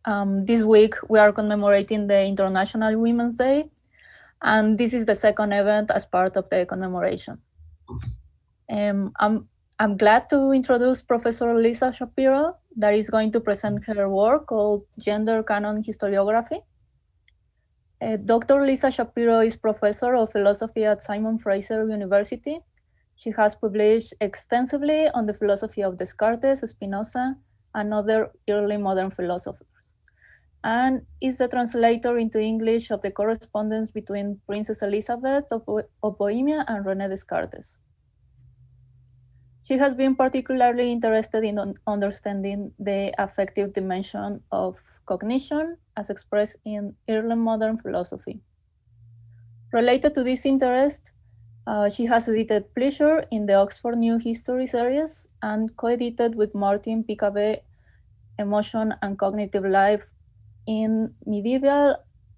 This week, we are commemorating the International Women's Day, and this is the second event as part of the commemoration. I'm glad to introduce Professor Lisa Shapiro, that is going to present her work called Gender Canon Historiography. Dr. Lisa Shapiro is professor of philosophy at Simon Fraser University. She has published extensively on the philosophy of Descartes, Spinoza, and other early modern philosophers, and is the translator into English of the correspondence between Princess Elizabeth of Bohemia and René Descartes. She has been particularly interested in understanding the affective dimension of cognition as expressed in early modern philosophy. Related to this interest, she has edited Pleasure in the Oxford New History series and co-edited with Martin Picabet Emotion and Cognitive Life in Medieval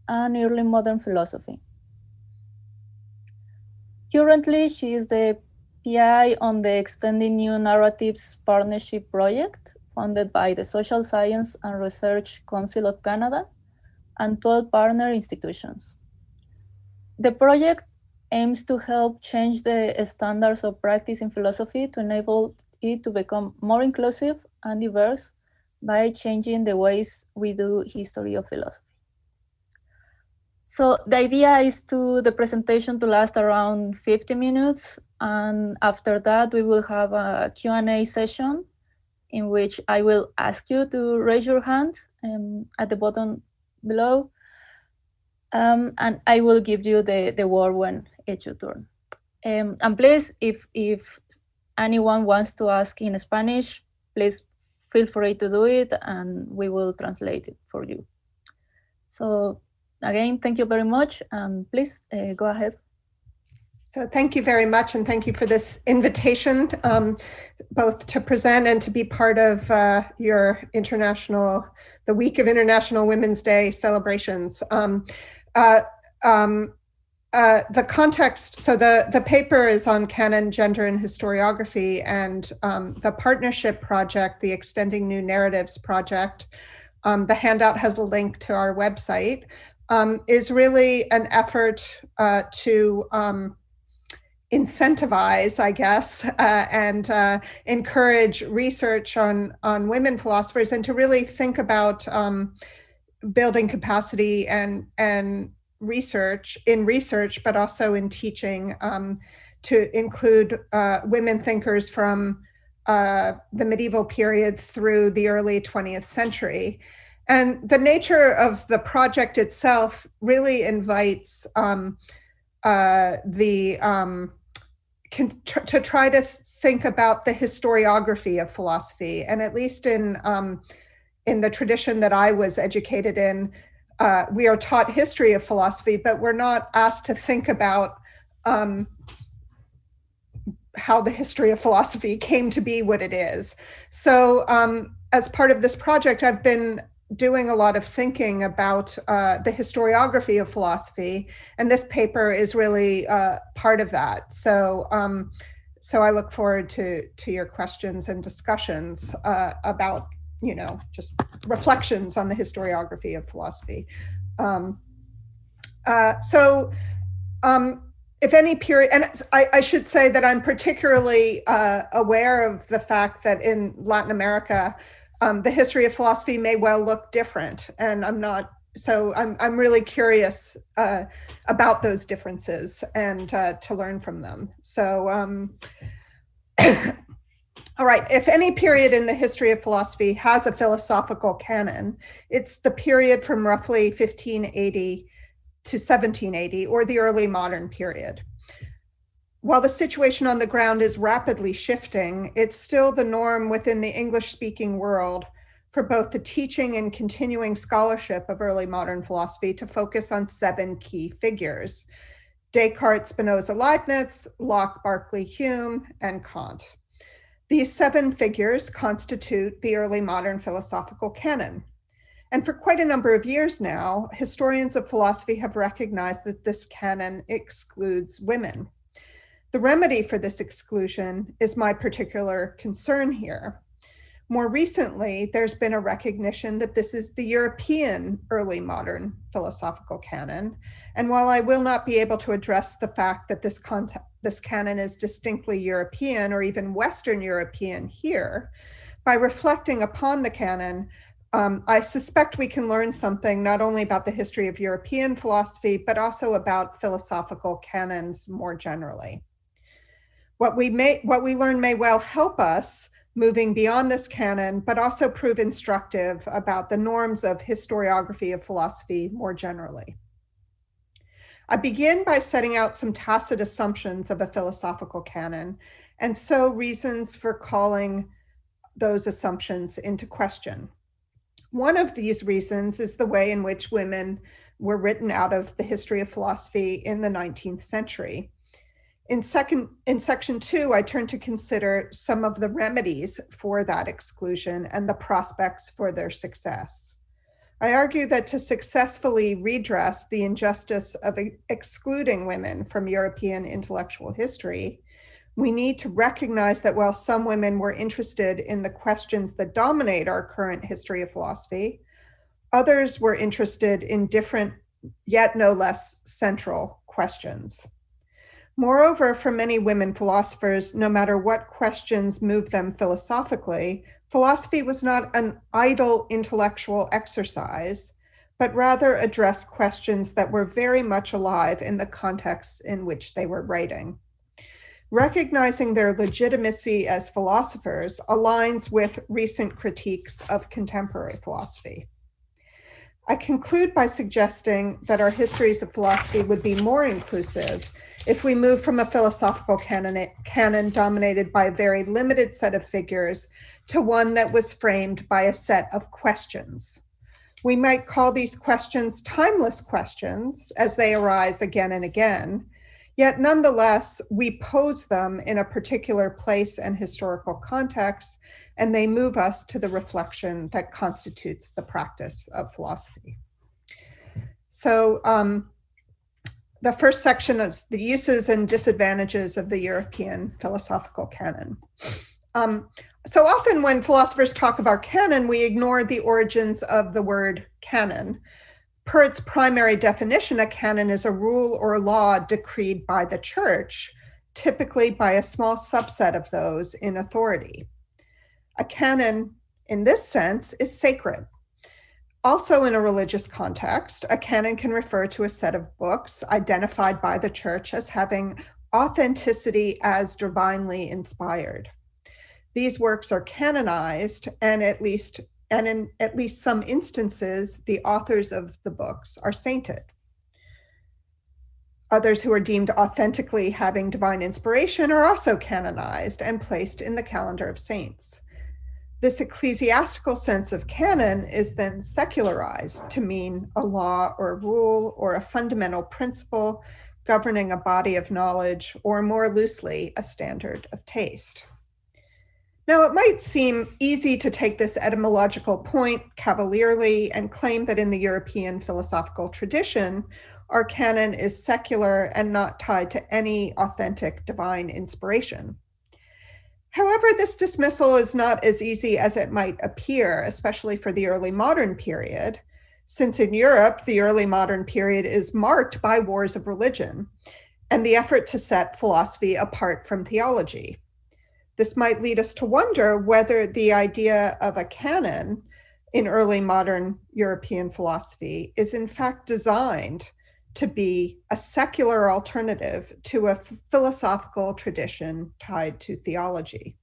and Early Modern Philosophy. Currently, she is the PI on the Extending New Narratives Partnership Project, funded by the Social Science and Research Council of Canada and 12 partner institutions. The project aims to help change the standards of practice in philosophy to enable it to become more inclusive and diverse by changing the ways we do history of philosophy. So the idea is the presentation to last around 50 minutes. And after that, we will have a Q&A session in which I will ask you to raise your hand at the bottom below. And I will give you the word when it's your turn. And please, if anyone wants to ask in Spanish, please feel free to do it and we will translate it for you. So again, thank you very much, and please go ahead. So thank you very much, and thank you for this invitation, both to present and to be part of the Week of International Women's Day celebrations. The context, so the paper is on Canon, Gender, and Historiography, and the partnership project, the Extending New Narratives project, the handout has a link to our website, is really an effort to incentivize, I guess, and encourage research on women philosophers, and to really think about building capacity and research, but also in teaching, to include women thinkers from the medieval period through the early 20th century. And the nature of the project itself really invites to try to think about the historiography of philosophy. And at least in the tradition that I was educated in, we are taught history of philosophy, but we're not asked to think about how the history of philosophy came to be what it is. So as part of this project, I've been doing a lot of thinking about the historiography of philosophy, and this paper is really part of that. So I look forward to your questions and discussions about, just reflections on the historiography of philosophy. If any period, and I should say that I'm particularly aware of the fact that in Latin America, the history of philosophy may well look different, and I'm really curious about those differences and to learn from them. So, all right, if any period in the history of philosophy has a philosophical canon, it's the period from roughly 1580 to 1780, or the early modern period. While the situation on the ground is rapidly shifting, it's still the norm within the English-speaking world for both the teaching and continuing scholarship of early modern philosophy to focus on 7 key figures: Descartes, Spinoza, Leibniz, Locke, Berkeley, Hume, and Kant. These 7 figures constitute the early modern philosophical canon. And for quite a number of years now, historians of philosophy have recognized that this canon excludes women. The remedy for this exclusion is my particular concern here. More recently, there's been a recognition that this is the European early modern philosophical canon. And while I will not be able to address the fact that this canon is distinctly European or even Western European here, by reflecting upon the canon, I suspect we can learn something not only about the history of European philosophy, but also about philosophical canons more generally. What we learn may well help us moving beyond this canon, but also prove instructive about the norms of historiography of philosophy more generally. I begin by setting out some tacit assumptions of a philosophical canon, and so reasons for calling those assumptions into question. One of these reasons is the way in which women were written out of the history of philosophy in the 19th century. In section 2, I turn to consider some of the remedies for that exclusion and the prospects for their success. I argue that to successfully redress the injustice of excluding women from European intellectual history, we need to recognize that while some women were interested in the questions that dominate our current history of philosophy, others were interested in different, yet no less central questions. Moreover, for many women philosophers, no matter what questions moved them philosophically, philosophy was not an idle intellectual exercise, but rather addressed questions that were very much alive in the contexts in which they were writing. Recognizing their legitimacy as philosophers aligns with recent critiques of contemporary philosophy. I conclude by suggesting that our histories of philosophy would be more inclusive if we move from a philosophical canon dominated by a very limited set of figures to one that was framed by a set of questions. We might call these questions timeless questions as they arise again and again, yet nonetheless, we pose them in a particular place and historical context, and they move us to the reflection that constitutes the practice of philosophy. So the first section is the uses and disadvantages of the European philosophical canon. So often when philosophers talk about canon, we ignore the origins of the word canon. Per its primary definition, a canon is a rule or law decreed by the church, typically by a small subset of those in authority. A canon, in this sense, is sacred. Also in a religious context, a canon can refer to a set of books identified by the church as having authenticity as divinely inspired. These works are canonized, and in at least some instances, the authors of the books are sainted. Others who are deemed authentically having divine inspiration are also canonized and placed in the calendar of saints. This ecclesiastical sense of canon is then secularized to mean a law or a rule or a fundamental principle governing a body of knowledge, or more loosely, a standard of taste. Now, it might seem easy to take this etymological point cavalierly and claim that in the European philosophical tradition, our canon is secular and not tied to any authentic divine inspiration. However, this dismissal is not as easy as it might appear, especially for the early modern period, since in Europe, the early modern period is marked by wars of religion and the effort to set philosophy apart from theology. This might lead us to wonder whether the idea of a canon in early modern European philosophy is in fact designed to be a secular alternative to a philosophical tradition tied to theology.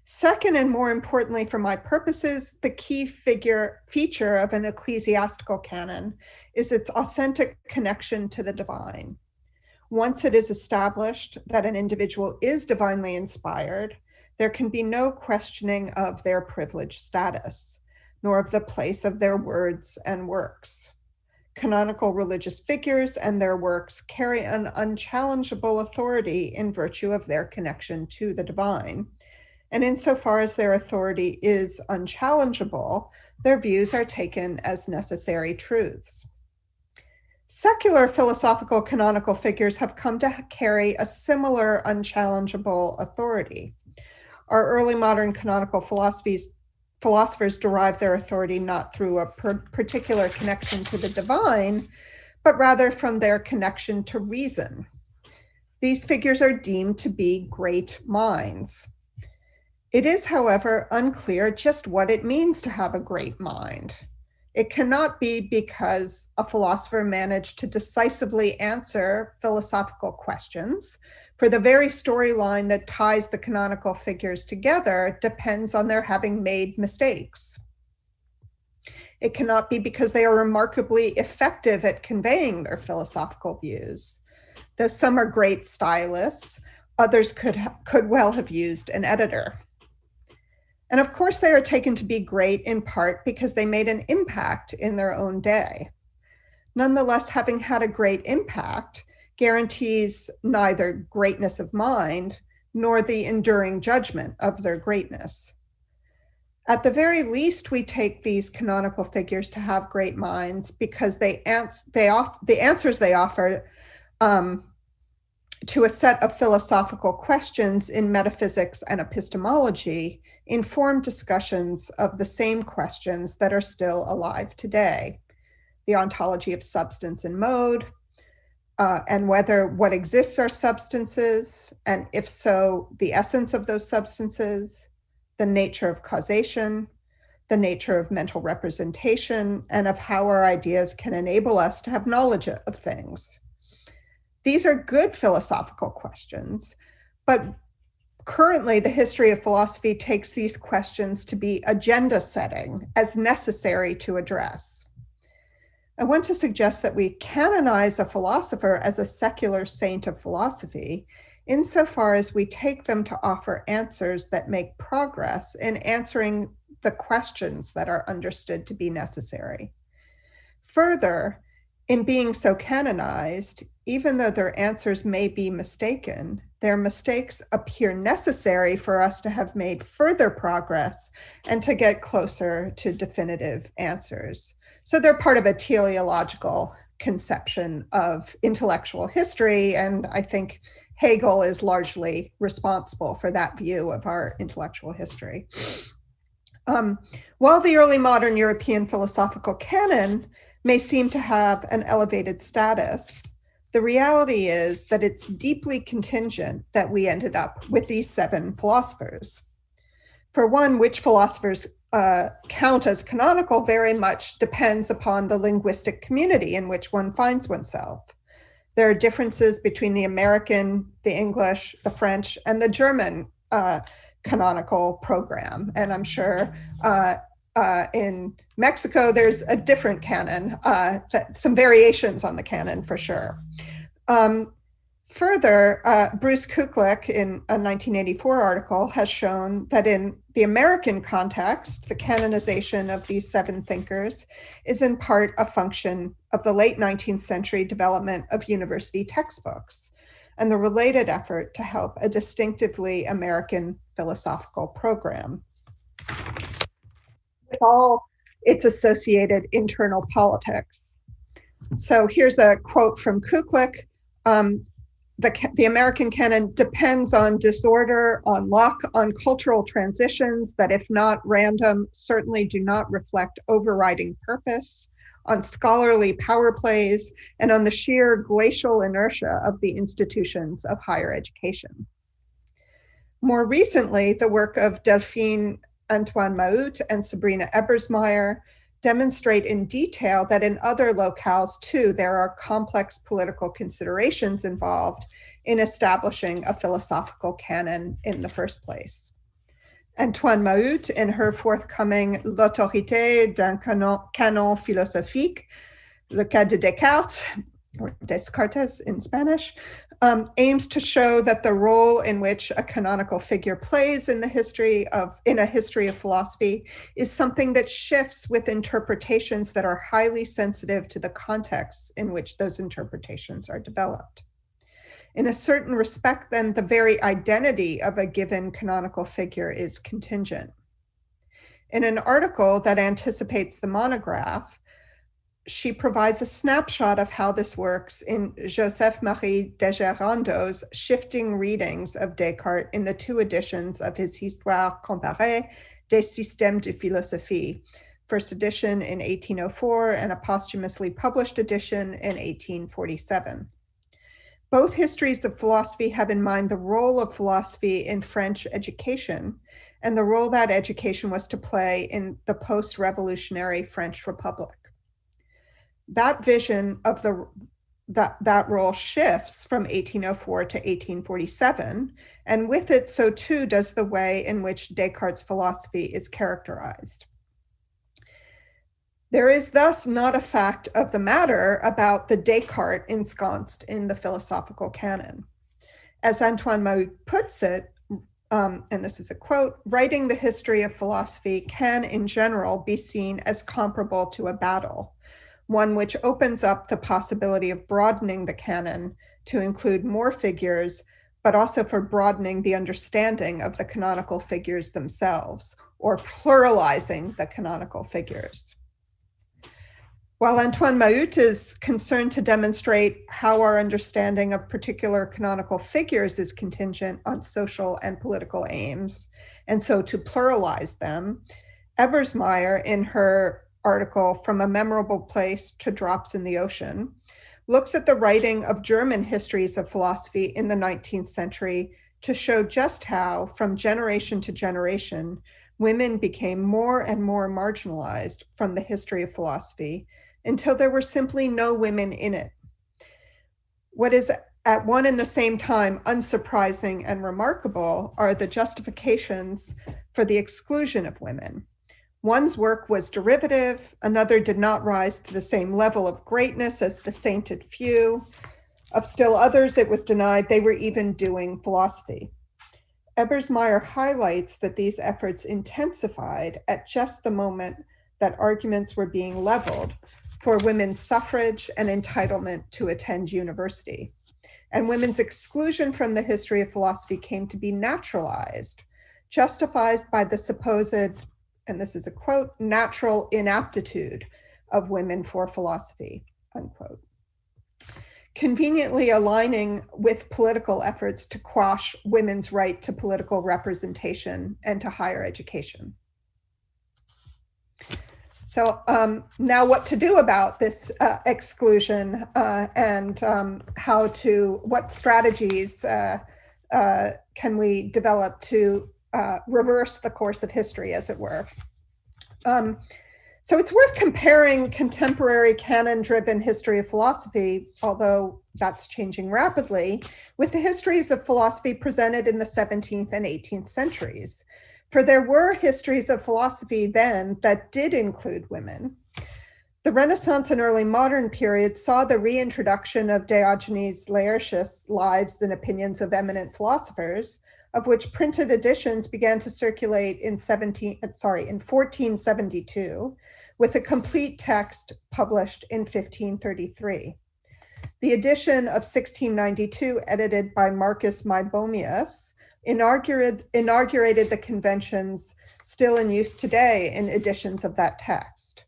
Second, and more importantly for my purposes, the key feature of an ecclesiastical canon is its authentic connection to the divine. Once it is established that an individual is divinely inspired, there can be no questioning of their privileged status, nor of the place of their words and works. Canonical religious figures and their works carry an unchallengeable authority in virtue of their connection to the divine. And insofar as their authority is unchallengeable, their views are taken as necessary truths. Secular philosophical canonical figures have come to carry a similar unchallengeable authority. Our early modern canonical philosophers derive their authority not through a particular connection to the divine, but rather from their connection to reason. These figures are deemed to be great minds. It is, however, unclear just what it means to have a great mind. It cannot be because a philosopher managed to decisively answer philosophical questions, for the very storyline that ties the canonical figures together depends on their having made mistakes. It cannot be because they are remarkably effective at conveying their philosophical views. Though some are great stylists, others could well have used an editor. And of course, they are taken to be great in part because they made an impact in their own day. Nonetheless, having had a great impact guarantees neither greatness of mind nor the enduring judgment of their greatness. At the very least, we take these canonical figures to have great minds because the answers they offer to a set of philosophical questions in metaphysics and epistemology inform discussions of the same questions that are still alive today. The ontology of substance and mode, and whether what exists are substances, and if so, the essence of those substances, the nature of causation, the nature of mental representation, and of how our ideas can enable us to have knowledge of things. These are good philosophical questions, but currently the history of philosophy takes these questions to be agenda setting as necessary to address. I want to suggest that we canonize a philosopher as a secular saint of philosophy insofar as we take them to offer answers that make progress in answering the questions that are understood to be necessary. Further, in being so canonized, even though their answers may be mistaken, their mistakes appear necessary for us to have made further progress and to get closer to definitive answers. So they're part of a teleological conception of intellectual history, and I think Hegel is largely responsible for that view of our intellectual history. While the early modern European philosophical canon may seem to have an elevated status, the reality is that it's deeply contingent that we ended up with these 7 philosophers. For one, which philosophers count as canonical very much depends upon the linguistic community in which one finds oneself. There are differences between the American, the English, the French, and the German canonical program. And I'm sure in Mexico, there's a different canon, some variations on the canon for sure. Further, Bruce Kuklick in a 1984 article has shown that in the American context, the canonization of these 7 thinkers is in part a function of the late 19th century development of university textbooks and the related effort to help a distinctively American philosophical program, with all its associated internal politics. So here's a quote from Kuklick. The American canon depends on disorder, on luck, on cultural transitions that, if not random, certainly do not reflect overriding purpose, on scholarly power plays, and on the sheer glacial inertia of the institutions of higher education. More recently, the work of Delphine Antoine Mahout and Sabrina Ebersmeyer demonstrate in detail that in other locales too, there are complex political considerations involved in establishing a philosophical canon in the first place. Antoine Mahout, in her forthcoming L'autorité d'un canon philosophique, Le cas de Descartes, or Descartes in Spanish, aims to show that the role in which a canonical figure plays in a history of philosophy is something that shifts with interpretations that are highly sensitive to the contexts in which those interpretations are developed. In a certain respect, then, the very identity of a given canonical figure is contingent. In an article that anticipates the monograph, she provides a snapshot of how this works in Joseph-Marie Desgerando's shifting readings of Descartes in the two editions of his Histoire comparée des systèmes de philosophie, first edition in 1804 and a posthumously published edition in 1847. Both histories of philosophy have in mind the role of philosophy in French education and the role that education was to play in the post-revolutionary French Republic. That vision of that role shifts from 1804 to 1847, and with it, so too does the way in which Descartes' philosophy is characterized. There is thus not a fact of the matter about the Descartes ensconced in the philosophical canon. As Antoine Mahut puts it, and this is a quote, writing the history of philosophy can in general be seen as comparable to a battle, one which opens up the possibility of broadening the canon to include more figures, but also for broadening the understanding of the canonical figures themselves, or pluralizing the canonical figures. While Antoine Mahut is concerned to demonstrate how our understanding of particular canonical figures is contingent on social and political aims, and so to pluralize them, Ebersmeyer, in her article From a Memorable Place to Drops in the Ocean, looks at the writing of German histories of philosophy in the 19th century to show just how, from generation to generation, women became more and more marginalized from the history of philosophy until there were simply no women in it. What is at one and the same time unsurprising and remarkable are the justifications for the exclusion of women. One's work was derivative, another did not rise to the same level of greatness as the sainted few. Of still others, it was denied they were even doing philosophy. Ebersmeyer highlights that these efforts intensified at just the moment that arguments were being leveled for women's suffrage and entitlement to attend university. And women's exclusion from the history of philosophy came to be naturalized, justified by the supposed, and this is a quote, natural inaptitude of women for philosophy, unquote. Conveniently aligning with political efforts to quash women's right to political representation and to higher education. So now what to do about this exclusion and what strategies can we develop to reverse the course of history, as it were. So it's worth comparing contemporary canon-driven history of philosophy, although that's changing rapidly, with the histories of philosophy presented in the 17th and 18th centuries. For there were histories of philosophy then that did include women. The Renaissance and early modern period saw the reintroduction of Diogenes Laertius' Lives and Opinions of Eminent Philosophers, of which printed editions began to circulate in 1472, with a complete text published in 1533. The edition of 1692, edited by Marcus Meibomius, inaugurated the conventions still in use today in editions of that text.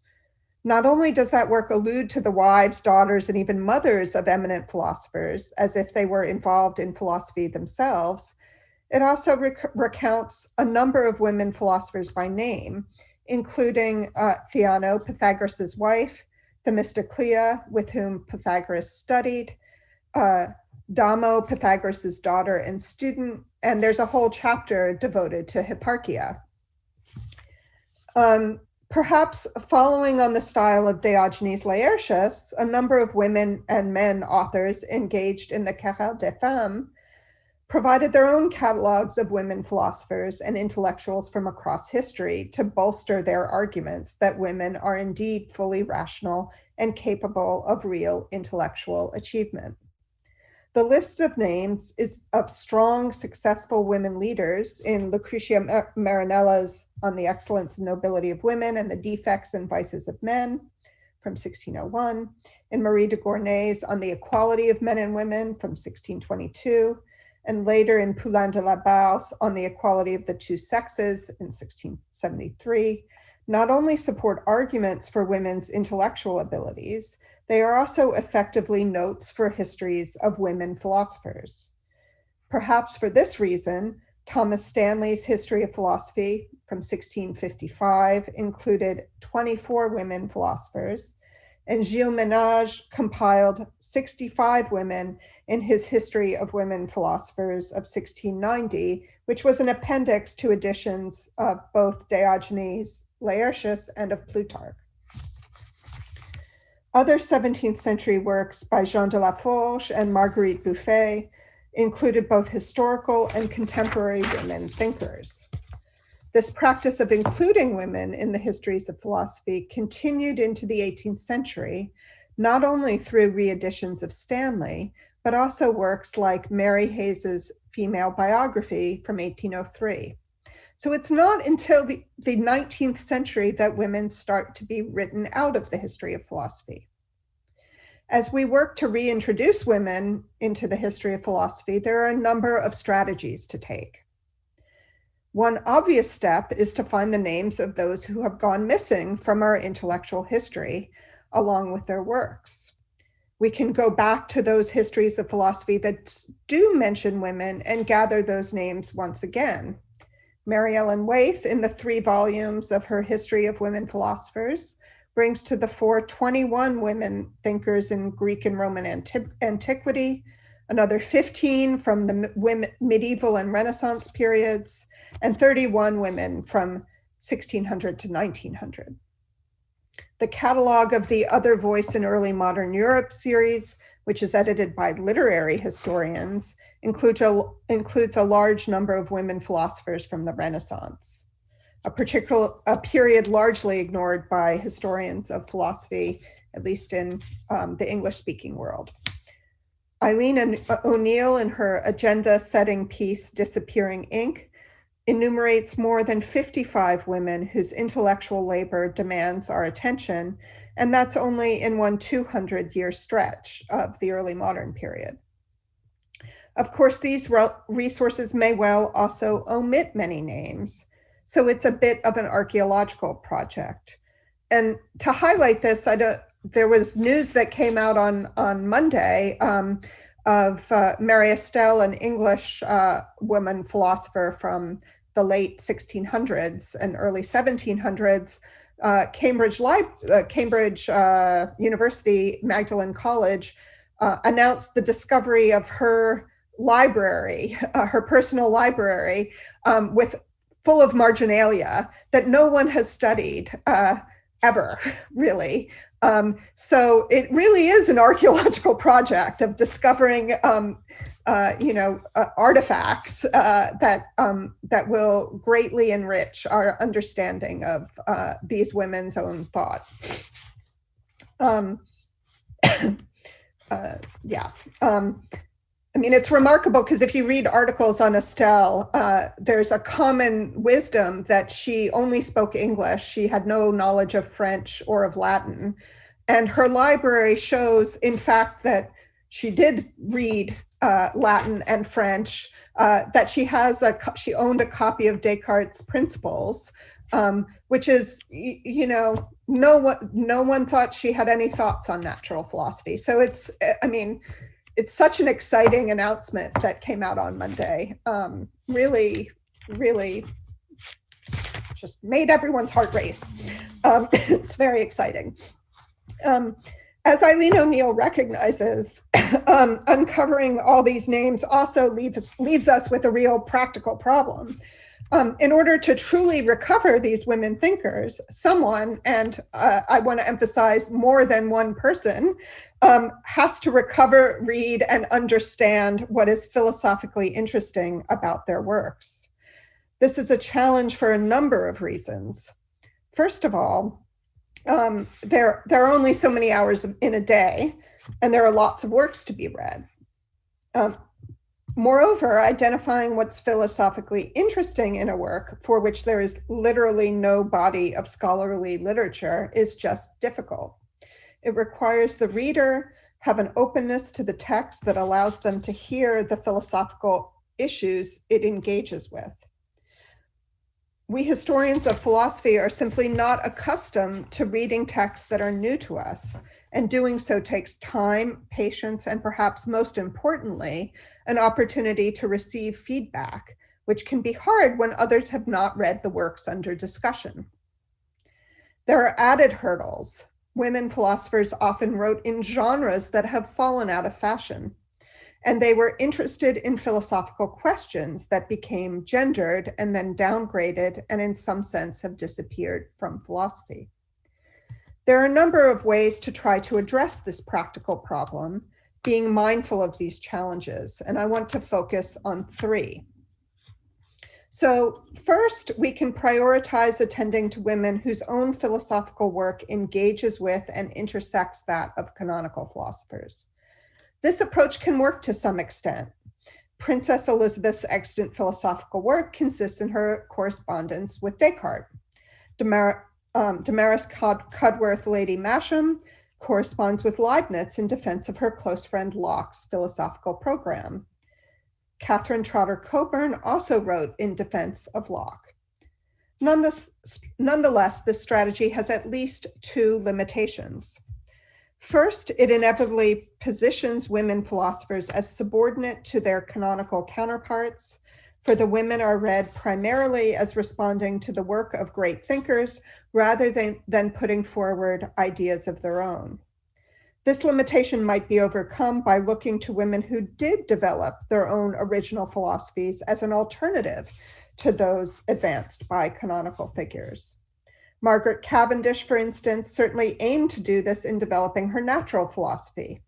Not only does that work allude to the wives, daughters, and even mothers of eminent philosophers, as if they were involved in philosophy themselves, it also recounts a number of women philosophers by name, including Theano, Pythagoras' wife, Themistoclea, with whom Pythagoras studied, Damo, Pythagoras' daughter and student, and there's a whole chapter devoted to Hipparchia. Perhaps following on the style of Diogenes Laertius, a number of women and men authors engaged in the Querelle des Femmes provided their own catalogs of women philosophers and intellectuals from across history to bolster their arguments that women are indeed fully rational and capable of real intellectual achievement. The list of names is of strong, successful women leaders in Lucretia Marinella's On the Excellence and Nobility of Women and the Defects and Vices of Men from 1601, in Marie de Gournay's On the Equality of Men and Women from 1622, and later in Poulain de la Barre's On the Equality of the Two Sexes in 1673, not only support arguments for women's intellectual abilities, they are also effectively notes for histories of women philosophers. Perhaps for this reason, Thomas Stanley's History of Philosophy from 1655 included 24 women philosophers, and Gilles Ménage compiled 65 women in his History of Women Philosophers of 1690, which was an appendix to editions of both Diogenes Laertius and of Plutarch. Other 17th century works by Jean de la Forge and Marguerite Buffet included both historical and contemporary women thinkers. This practice of including women in the histories of philosophy continued into the 18th century, not only through reeditions of Stanley, but also works like Mary Hayes's Female Biography from 1803. So it's not until the 19th century that women start to be written out of the history of philosophy. As we work to reintroduce women into the history of philosophy, there are a number of strategies to take. One obvious step is to find the names of those who have gone missing from our intellectual history, along with their works. We can go back to those histories of philosophy that do mention women and gather those names once again. Mary Ellen Waithe, in the 3 volumes of her History of Women Philosophers, brings to the fore 21 women thinkers in Greek and Roman antiquity, another 15 from the medieval and Renaissance periods, and 31 women from 1600 to 1900. The catalog of the Other Voice in Early Modern Europe series, which is edited by literary historians, includes a large number of women philosophers from the Renaissance, a period largely ignored by historians of philosophy, at least in the English-speaking world. Eileen O'Neill, in her agenda-setting piece, Disappearing Ink, enumerates more than 55 women whose intellectual labor demands our attention, and that's only in one 200-year stretch of the early modern period. Of course, these resources may well also omit many names, so it's a bit of an archaeological project. And to highlight this, there was news that came out on Monday of Mary Estelle, an English woman philosopher from the late 1600s and early 1700s. Cambridge University, Magdalen College, announced the discovery of her library, her personal library, full of marginalia that no one has studied ever, really. So it really is an archaeological project of discovering, artifacts that will greatly enrich our understanding of these women's own thought. I mean, it's remarkable because if you read articles on Estelle, there's a common wisdom that she only spoke English. She had no knowledge of French or of Latin. And her library shows, in fact, that she did read Latin and French, that she owned a copy of Descartes' Principles, which is, no one thought she had any thoughts on natural philosophy. So it's such an exciting announcement that came out on Monday. Really, really just made everyone's heart race. It's very exciting. As Eileen O'Neill recognizes, uncovering all these names also leaves us with a real practical problem. In order to truly recover these women thinkers, someone, and I want to emphasize more than one person, has to recover, read, and understand what is philosophically interesting about their works. This is a challenge for a number of reasons. First of all, there are only so many hours in a day, and there are lots of works to be read. Moreover, identifying what's philosophically interesting in a work for which there is literally no body of scholarly literature is just difficult. It requires the reader have an openness to the text that allows them to hear the philosophical issues it engages with. we historians of philosophy are simply not accustomed to reading texts that are new to us, and doing so takes time, patience, and perhaps most importantly, an opportunity to receive feedback, which can be hard when others have not read the works under discussion. There are added hurdles. Women philosophers often wrote in genres that have fallen out of fashion, and they were interested in philosophical questions that became gendered and then downgraded and in some sense have disappeared from philosophy. There are a number of ways to try to address this practical problem, being mindful of these challenges, and I want to focus on three. So first, we can prioritize attending to women whose own philosophical work engages with and intersects that of canonical philosophers. This approach can work to some extent. Princess Elizabeth's extant philosophical work consists in her correspondence with Descartes. Damaris Cudworth Lady Masham corresponds with Leibniz in defense of her close friend Locke's philosophical program. Catherine Trotter Coburn also wrote in defense of Locke. Nonetheless, this strategy has at least two limitations. First, it inevitably positions women philosophers as subordinate to their canonical counterparts, for the women are read primarily as responding to the work of great thinkers rather than putting forward ideas of their own. This limitation might be overcome by looking to women who did develop their own original philosophies as an alternative to those advanced by canonical figures. Margaret Cavendish, for instance, certainly aimed to do this in developing her natural philosophy.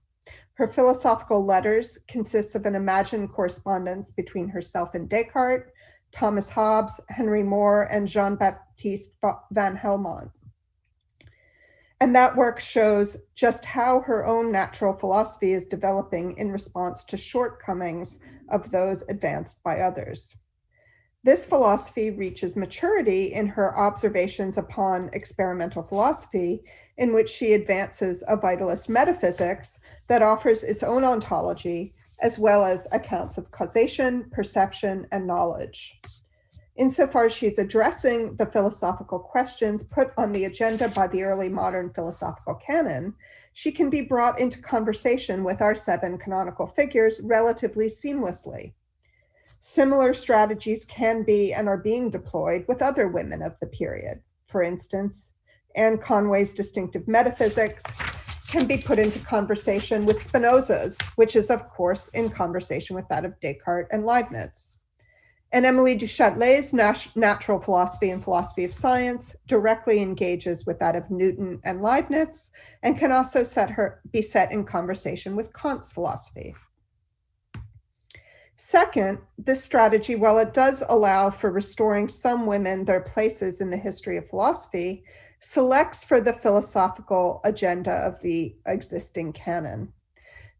Her philosophical letters consist of an imagined correspondence between herself and Descartes, Thomas Hobbes, Henry Moore, and Jean-Baptiste van Helmont. And that work shows just how her own natural philosophy is developing in response to shortcomings of those advanced by others. This philosophy reaches maturity in her observations upon experimental philosophy, in which she advances a vitalist metaphysics that offers its own ontology, as well as accounts of causation, perception, and knowledge. Insofar as she's addressing the philosophical questions put on the agenda by the early modern philosophical canon, she can be brought into conversation with our 7 canonical figures relatively seamlessly. Similar strategies can be and are being deployed with other women of the period. For instance, Anne Conway's distinctive metaphysics can be put into conversation with Spinoza's, which is of course in conversation with that of Descartes and Leibniz. And Émilie du Châtelet's natural philosophy and philosophy of science directly engages with that of Newton and Leibniz, and can also be set in conversation with Kant's philosophy. Second, this strategy, while it does allow for restoring some women their places in the history of philosophy, selects for the philosophical agenda of the existing canon.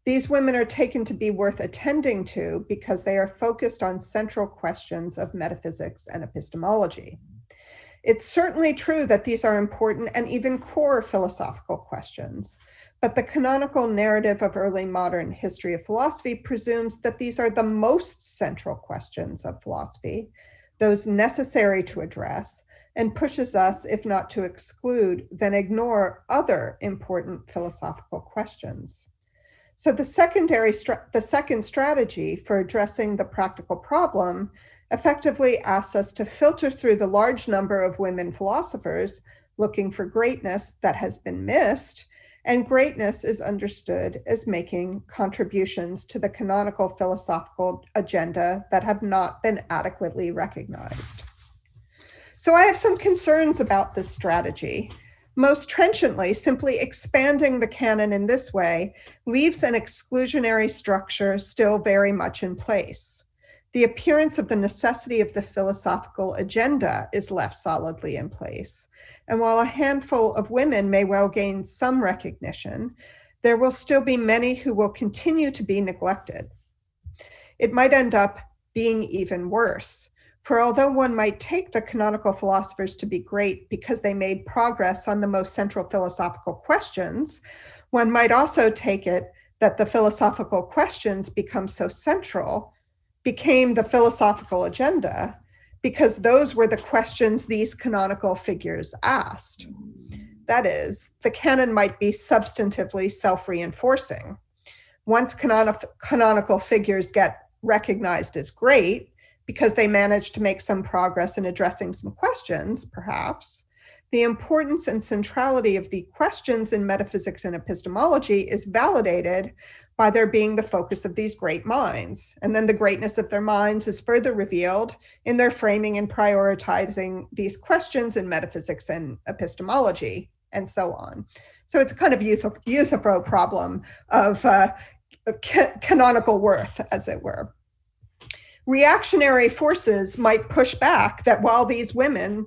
These women are taken to be worth attending to because they are focused on central questions of metaphysics and epistemology. It's certainly true that these are important and even core philosophical questions, but the canonical narrative of early modern history of philosophy presumes that these are the most central questions of philosophy, those necessary to address, and pushes us, if not to exclude, then ignore other important philosophical questions. So the second strategy for addressing the practical problem effectively asks us to filter through the large number of women philosophers looking for greatness that has been missed, and greatness is understood as making contributions to the canonical philosophical agenda that have not been adequately recognized. So I have some concerns about this strategy. Most trenchantly, simply expanding the canon in this way leaves an exclusionary structure still very much in place. The appearance of the necessity of the philosophical agenda is left solidly in place. And while a handful of women may well gain some recognition, there will still be many who will continue to be neglected. It might end up being even worse. For although one might take the canonical philosophers to be great because they made progress on the most central philosophical questions, one might also take it that the philosophical questions became the philosophical agenda because those were the questions these canonical figures asked. That is, the canon might be substantively self-reinforcing. Once canonical figures get recognized as great, because they managed to make some progress in addressing some questions, perhaps, the importance and centrality of the questions in metaphysics and epistemology is validated by their being the focus of these great minds. And then the greatness of their minds is further revealed in their framing and prioritizing these questions in metaphysics and epistemology, and so on. So it's a kind of Euthyphro problem of canonical worth, as it were. Reactionary forces might push back that while these women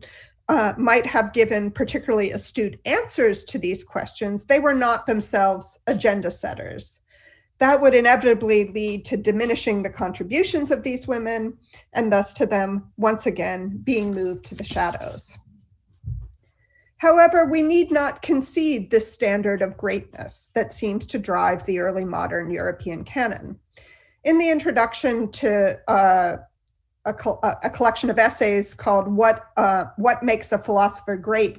might have given particularly astute answers to these questions, they were not themselves agenda setters. That would inevitably lead to diminishing the contributions of these women, and thus to them, once again, being moved to the shadows. However, we need not concede this standard of greatness that seems to drive the early modern European canon. In the introduction to a collection of essays called What Makes a Philosopher Great?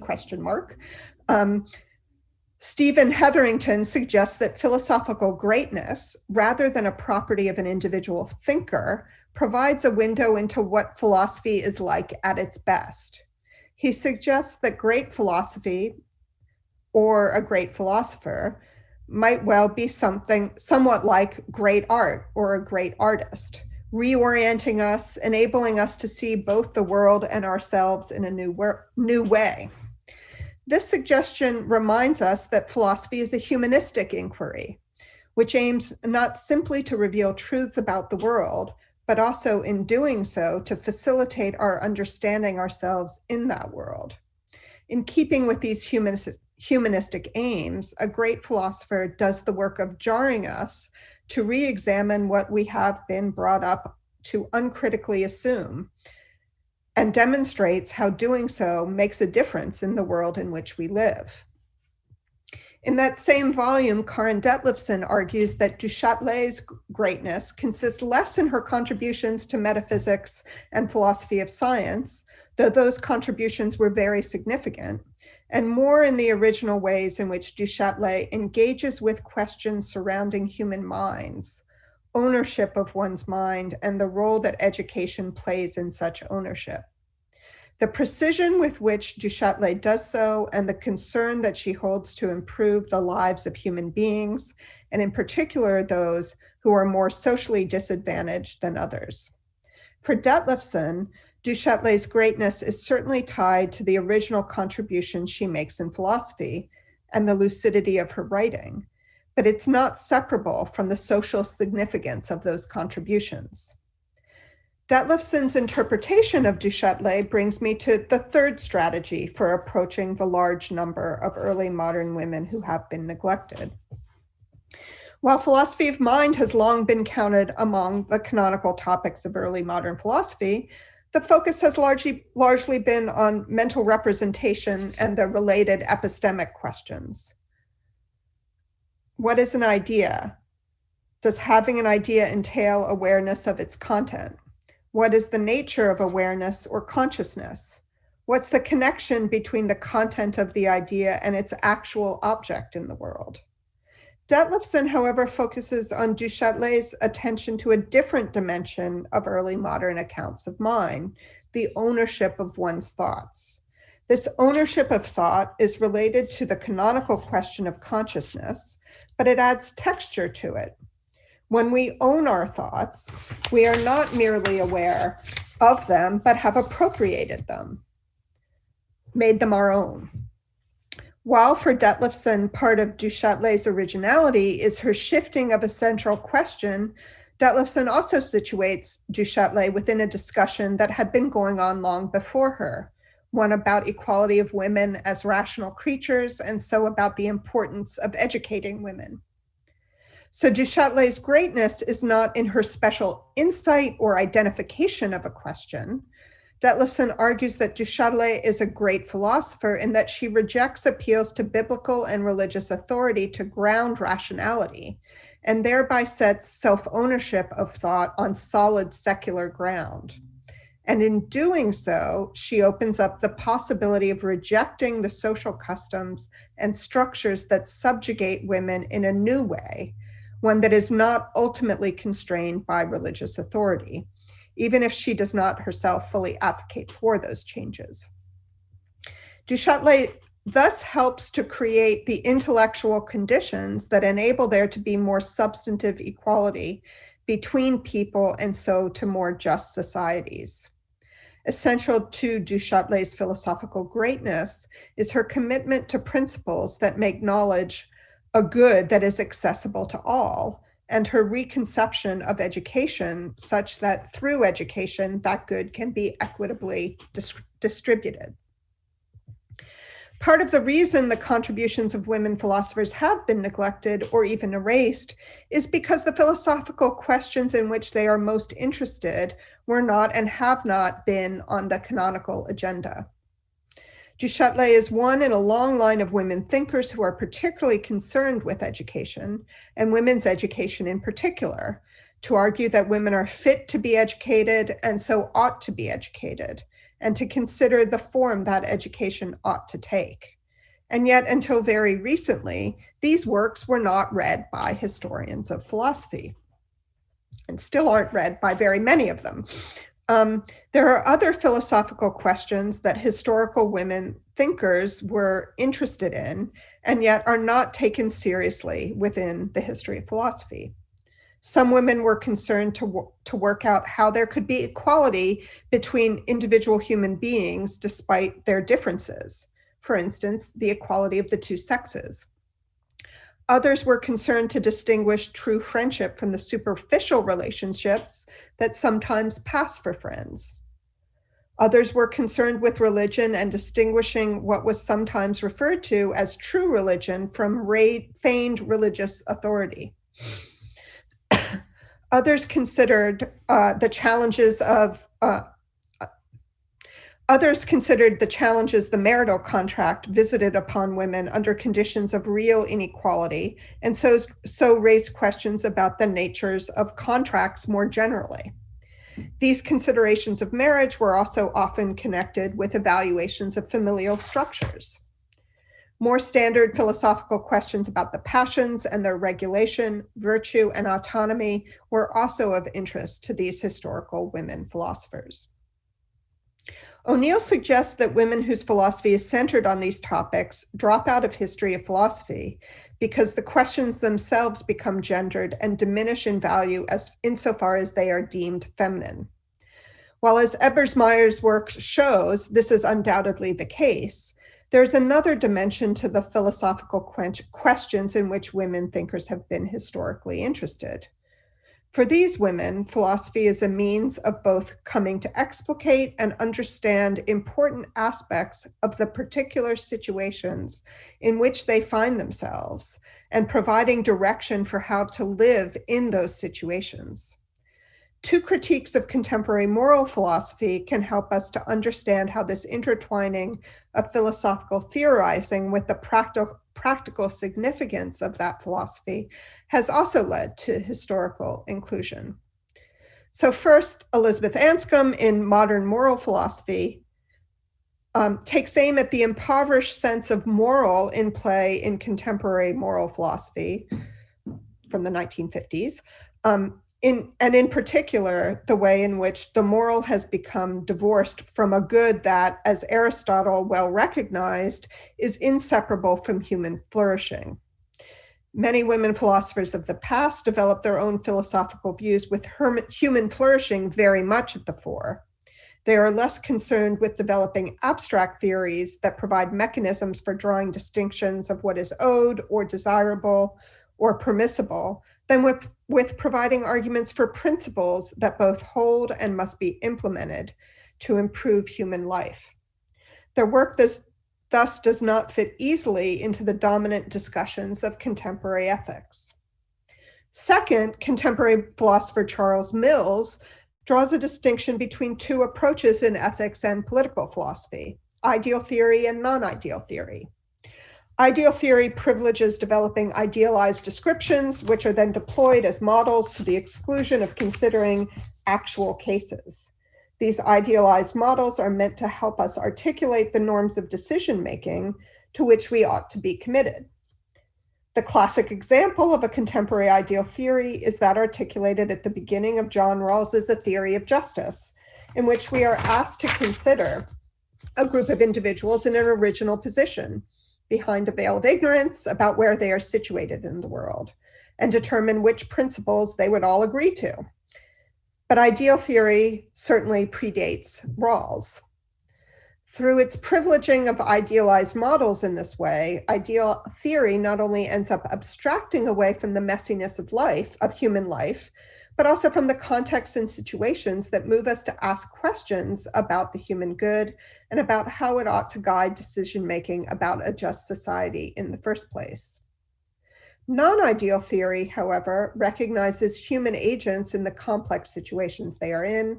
Stephen Hetherington suggests that philosophical greatness, rather than a property of an individual thinker, provides a window into what philosophy is like at its best. He suggests that great philosophy, or a great philosopher, might well be something somewhat like great art or a great artist, reorienting us, enabling us to see both the world and ourselves in a new way. This suggestion reminds us that philosophy is a humanistic inquiry, which aims not simply to reveal truths about the world, but also in doing so to facilitate our understanding ourselves in that world. In keeping with these humanistic aims, a great philosopher does the work of jarring us to re-examine what we have been brought up to uncritically assume, and demonstrates how doing so makes a difference in the world in which we live. In that same volume, Karin Detlefsen argues that Du Châtelet's greatness consists less in her contributions to metaphysics and philosophy of science, though those contributions were very significant, and more in the original ways in which Du Châtelet engages with questions surrounding human minds, ownership of one's mind, and the role that education plays in such ownership. The precision with which Du Châtelet does so, and the concern that she holds to improve the lives of human beings, and in particular those who are more socially disadvantaged than others. For Detlefsen, Du Châtelet's greatness is certainly tied to the original contribution she makes in philosophy and the lucidity of her writing, but it's not separable from the social significance of those contributions. Detlefsen's interpretation of Du Châtelet brings me to the third strategy for approaching the large number of early modern women who have been neglected. While philosophy of mind has long been counted among the canonical topics of early modern philosophy, the focus has largely been on mental representation and the related epistemic questions. What is an idea? Does having an idea entail awareness of its content? What is the nature of awareness or consciousness? What's the connection between the content of the idea and its actual object in the world? Detlefsen, however, focuses on Du Châtelet's attention to a different dimension of early modern accounts of mind, the ownership of one's thoughts. This ownership of thought is related to the canonical question of consciousness, but it adds texture to it. When we own our thoughts, we are not merely aware of them, but have appropriated them, made them our own. While for Detlefsen, part of Du Châtelet's originality is her shifting of a central question, Detlefsen also situates Du Châtelet within a discussion that had been going on long before her, one about equality of women as rational creatures, and so about the importance of educating women. So Du Châtelet's greatness is not in her special insight or identification of a question. Detlefsen argues that Du Châtelet is a great philosopher in that she rejects appeals to biblical and religious authority to ground rationality, and thereby sets self-ownership of thought on solid secular ground. And in doing so, she opens up the possibility of rejecting the social customs and structures that subjugate women in a new way, one that is not ultimately constrained by religious authority, even if she does not herself fully advocate for those changes. Du Châtelet thus helps to create the intellectual conditions that enable there to be more substantive equality between people and so to more just societies. Essential to Du Châtelet's philosophical greatness is her commitment to principles that make knowledge a good that is accessible to all, and her reconception of education such that through education, that good can be equitably distributed. Part of the reason the contributions of women philosophers have been neglected or even erased is because the philosophical questions in which they are most interested were not and have not been on the canonical agenda. Du Châtelet is one in a long line of women thinkers who are particularly concerned with education, and women's education in particular, to argue that women are fit to be educated and so ought to be educated, and to consider the form that education ought to take. And yet, until very recently, these works were not read by historians of philosophy, and still aren't read by very many of them. There are other philosophical questions that historical women thinkers were interested in, and yet are not taken seriously within the history of philosophy. Some women were concerned to work out how there could be equality between individual human beings despite their differences. For instance, the equality of the two sexes. Others were concerned to distinguish true friendship from the superficial relationships that sometimes pass for friends. Others were concerned with religion and distinguishing what was sometimes referred to as true religion from feigned religious authority. Others considered the challenges the marital contract visited upon women under conditions of real inequality, and so raised questions about the natures of contracts more generally. These considerations of marriage were also often connected with evaluations of familial structures. More standard philosophical questions about the passions and their regulation, virtue, and autonomy were also of interest to these historical women philosophers. O'Neill suggests that women whose philosophy is centered on these topics drop out of history of philosophy because the questions themselves become gendered and diminish in value insofar as they are deemed feminine. While as Ebersmeyer's work shows, this is undoubtedly the case, there's another dimension to the philosophical questions in which women thinkers have been historically interested. For these women, philosophy is a means of both coming to explicate and understand important aspects of the particular situations in which they find themselves, and providing direction for how to live in those situations. Two critiques of contemporary moral philosophy can help us to understand how this intertwining of philosophical theorizing with the practical significance of that philosophy has also led to historical inclusion. So first, Elizabeth Anscombe in Modern Moral Philosophy takes aim at the impoverished sense of moral in play in contemporary moral philosophy from the 1950s. In particular, the way in which the moral has become divorced from a good that, as Aristotle well recognized, is inseparable from human flourishing. Many women philosophers of the past developed their own philosophical views with human flourishing very much at the fore. They are less concerned with developing abstract theories that provide mechanisms for drawing distinctions of what is owed or desirable or permissible than with providing arguments for principles that both hold and must be implemented to improve human life. Their work thus does not fit easily into the dominant discussions of contemporary ethics. Second, contemporary philosopher Charles Mills draws a distinction between two approaches in ethics and political philosophy, ideal theory and non-ideal theory. Ideal theory privileges developing idealized descriptions, which are then deployed as models to the exclusion of considering actual cases. These idealized models are meant to help us articulate the norms of decision-making to which we ought to be committed. The classic example of a contemporary ideal theory is that articulated at the beginning of John Rawls's A Theory of Justice, in which we are asked to consider a group of individuals in an original position behind a veil of ignorance about where they are situated in the world, and determine which principles they would all agree to. But ideal theory certainly predates Rawls. Through its privileging of idealized models in this way, ideal theory not only ends up abstracting away from the messiness of life, of human life, but also from the contexts and situations that move us to ask questions about the human good and about how it ought to guide decision-making about a just society in the first place. Non-ideal theory, however, recognizes human agents in the complex situations they are in,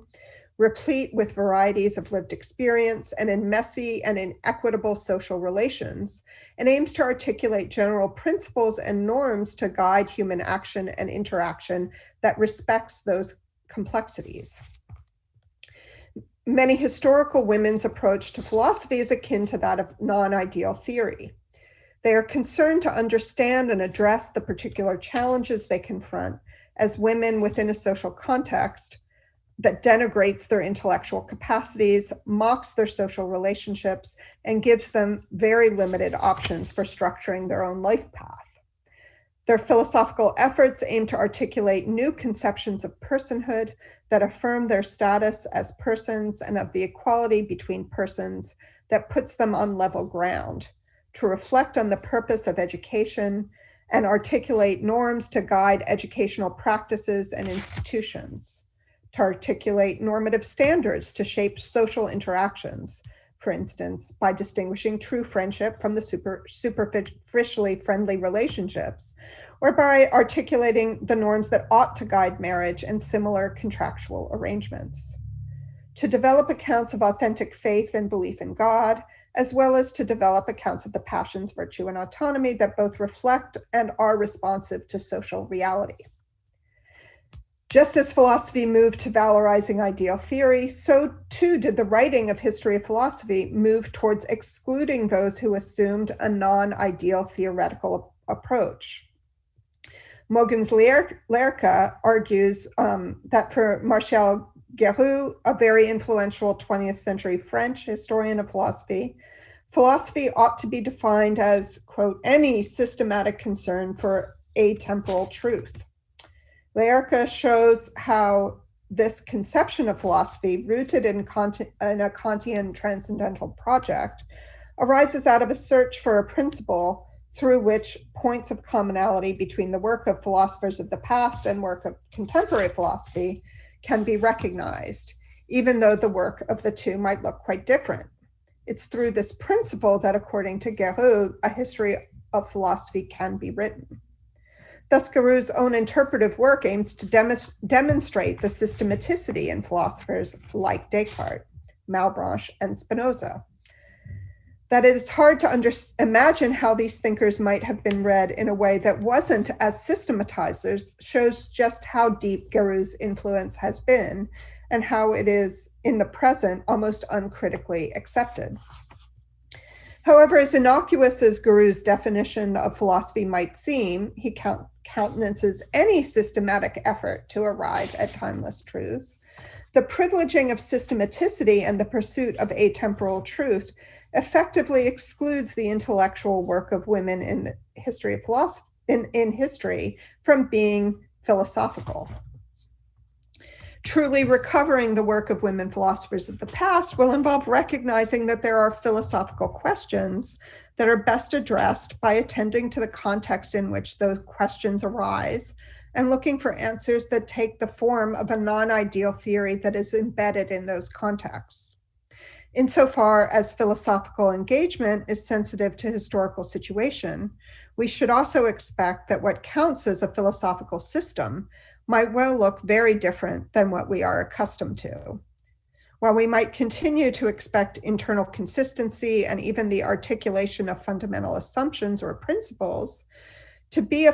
replete with varieties of lived experience and in messy and inequitable social relations, and aims to articulate general principles and norms to guide human action and interaction that respects those complexities. Many historical women's approach to philosophy is akin to that of non-ideal theory. They are concerned to understand and address the particular challenges they confront as women within a social context that denigrates their intellectual capacities, mocks their social relationships, and gives them very limited options for structuring their own life path. Their philosophical efforts aim to articulate new conceptions of personhood that affirm their status as persons and of the equality between persons that puts them on level ground, to reflect on the purpose of education and articulate norms to guide educational practices and institutions, to articulate normative standards to shape social interactions, for instance, by distinguishing true friendship from the superficially friendly relationships, or by articulating the norms that ought to guide marriage and similar contractual arrangements, to develop accounts of authentic faith and belief in God, as well as to develop accounts of the passions, virtue, and autonomy that both reflect and are responsive to social reality. Just as philosophy moved to valorizing ideal theory, so too did the writing of history of philosophy move towards excluding those who assumed a non-ideal theoretical approach. Mogens Lerche argues that for Martial Guéroult, a very influential 20th century French historian of philosophy, philosophy ought to be defined as, quote, any systematic concern for atemporal truth. Lerche shows how this conception of philosophy, rooted in a Kantian transcendental project, arises out of a search for a principle through which points of commonality between the work of philosophers of the past and work of contemporary philosophy can be recognized, even though the work of the two might look quite different. It's through this principle that, according to Guéroult, a history of philosophy can be written. Thus, Guéroult's own interpretive work aims to demonstrate the systematicity in philosophers like Descartes, Malebranche, and Spinoza. That it is hard to imagine how these thinkers might have been read in a way that wasn't as systematizers shows just how deep Guéroult's influence has been and how it is, in the present, almost uncritically accepted. However, as innocuous as Guéroult's definition of philosophy might seem, he countenances any systematic effort to arrive at timeless truths. The privileging of systematicity and the pursuit of atemporal truth effectively excludes the intellectual work of women in the history of philosophy, in history, from being philosophical. Truly recovering the work of women philosophers of the past will involve recognizing that there are philosophical questions that are best addressed by attending to the context in which those questions arise and looking for answers that take the form of a non-ideal theory that is embedded in those contexts. Insofar as philosophical engagement is sensitive to historical situation, we should also expect that what counts as a philosophical system might well look very different than what we are accustomed to. While we might continue to expect internal consistency and even the articulation of fundamental assumptions or principles, to be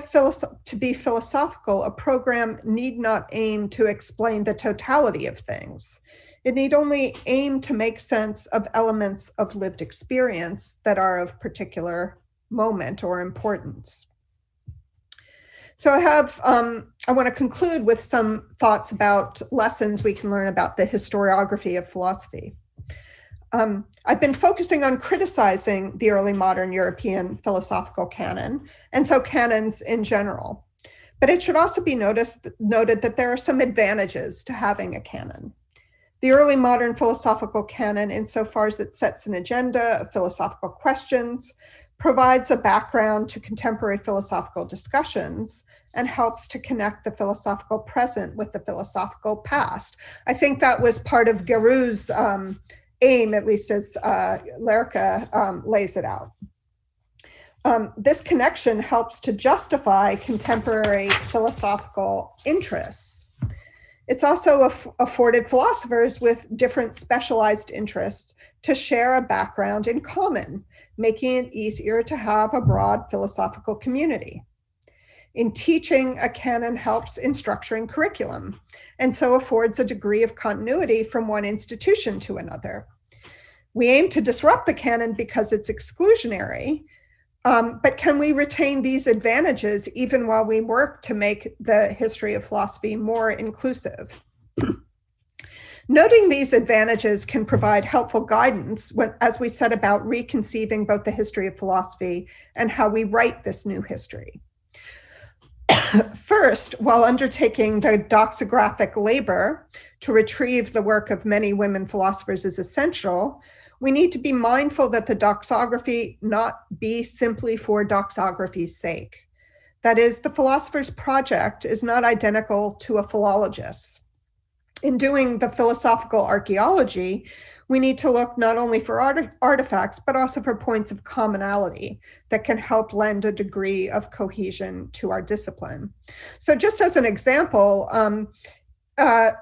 philosophical, a program need not aim to explain the totality of things. It need only aim to make sense of elements of lived experience that are of particular moment or importance. So I want to conclude with some thoughts about lessons we can learn about the historiography of philosophy. I've been focusing on criticizing the early modern European philosophical canon, and so canons in general. But it should also be noted that there are some advantages to having a canon. The early modern philosophical canon, insofar as it sets an agenda of philosophical questions, provides a background to contemporary philosophical discussions, and helps to connect the philosophical present with the philosophical past. I think that was part of Guérou's aim, at least as Lerche lays it out. This connection helps to justify contemporary philosophical interests. It's also afforded philosophers with different specialized interests to share a background in common, making it easier to have a broad philosophical community. In teaching, a canon helps in structuring curriculum, and so affords a degree of continuity from one institution to another. We aim to disrupt the canon because it's exclusionary, but can we retain these advantages even while we work to make the history of philosophy more inclusive? Noting these advantages can provide helpful guidance as we set about reconceiving both the history of philosophy and how we write this new history. First, while undertaking the doxographic labor to retrieve the work of many women philosophers is essential, we need to be mindful that the doxography not be simply for doxography's sake. That is, the philosopher's project is not identical to a philologist's. In doing the philosophical archaeology, we need to look not only for artifacts, but also for points of commonality that can help lend a degree of cohesion to our discipline. So just as an example,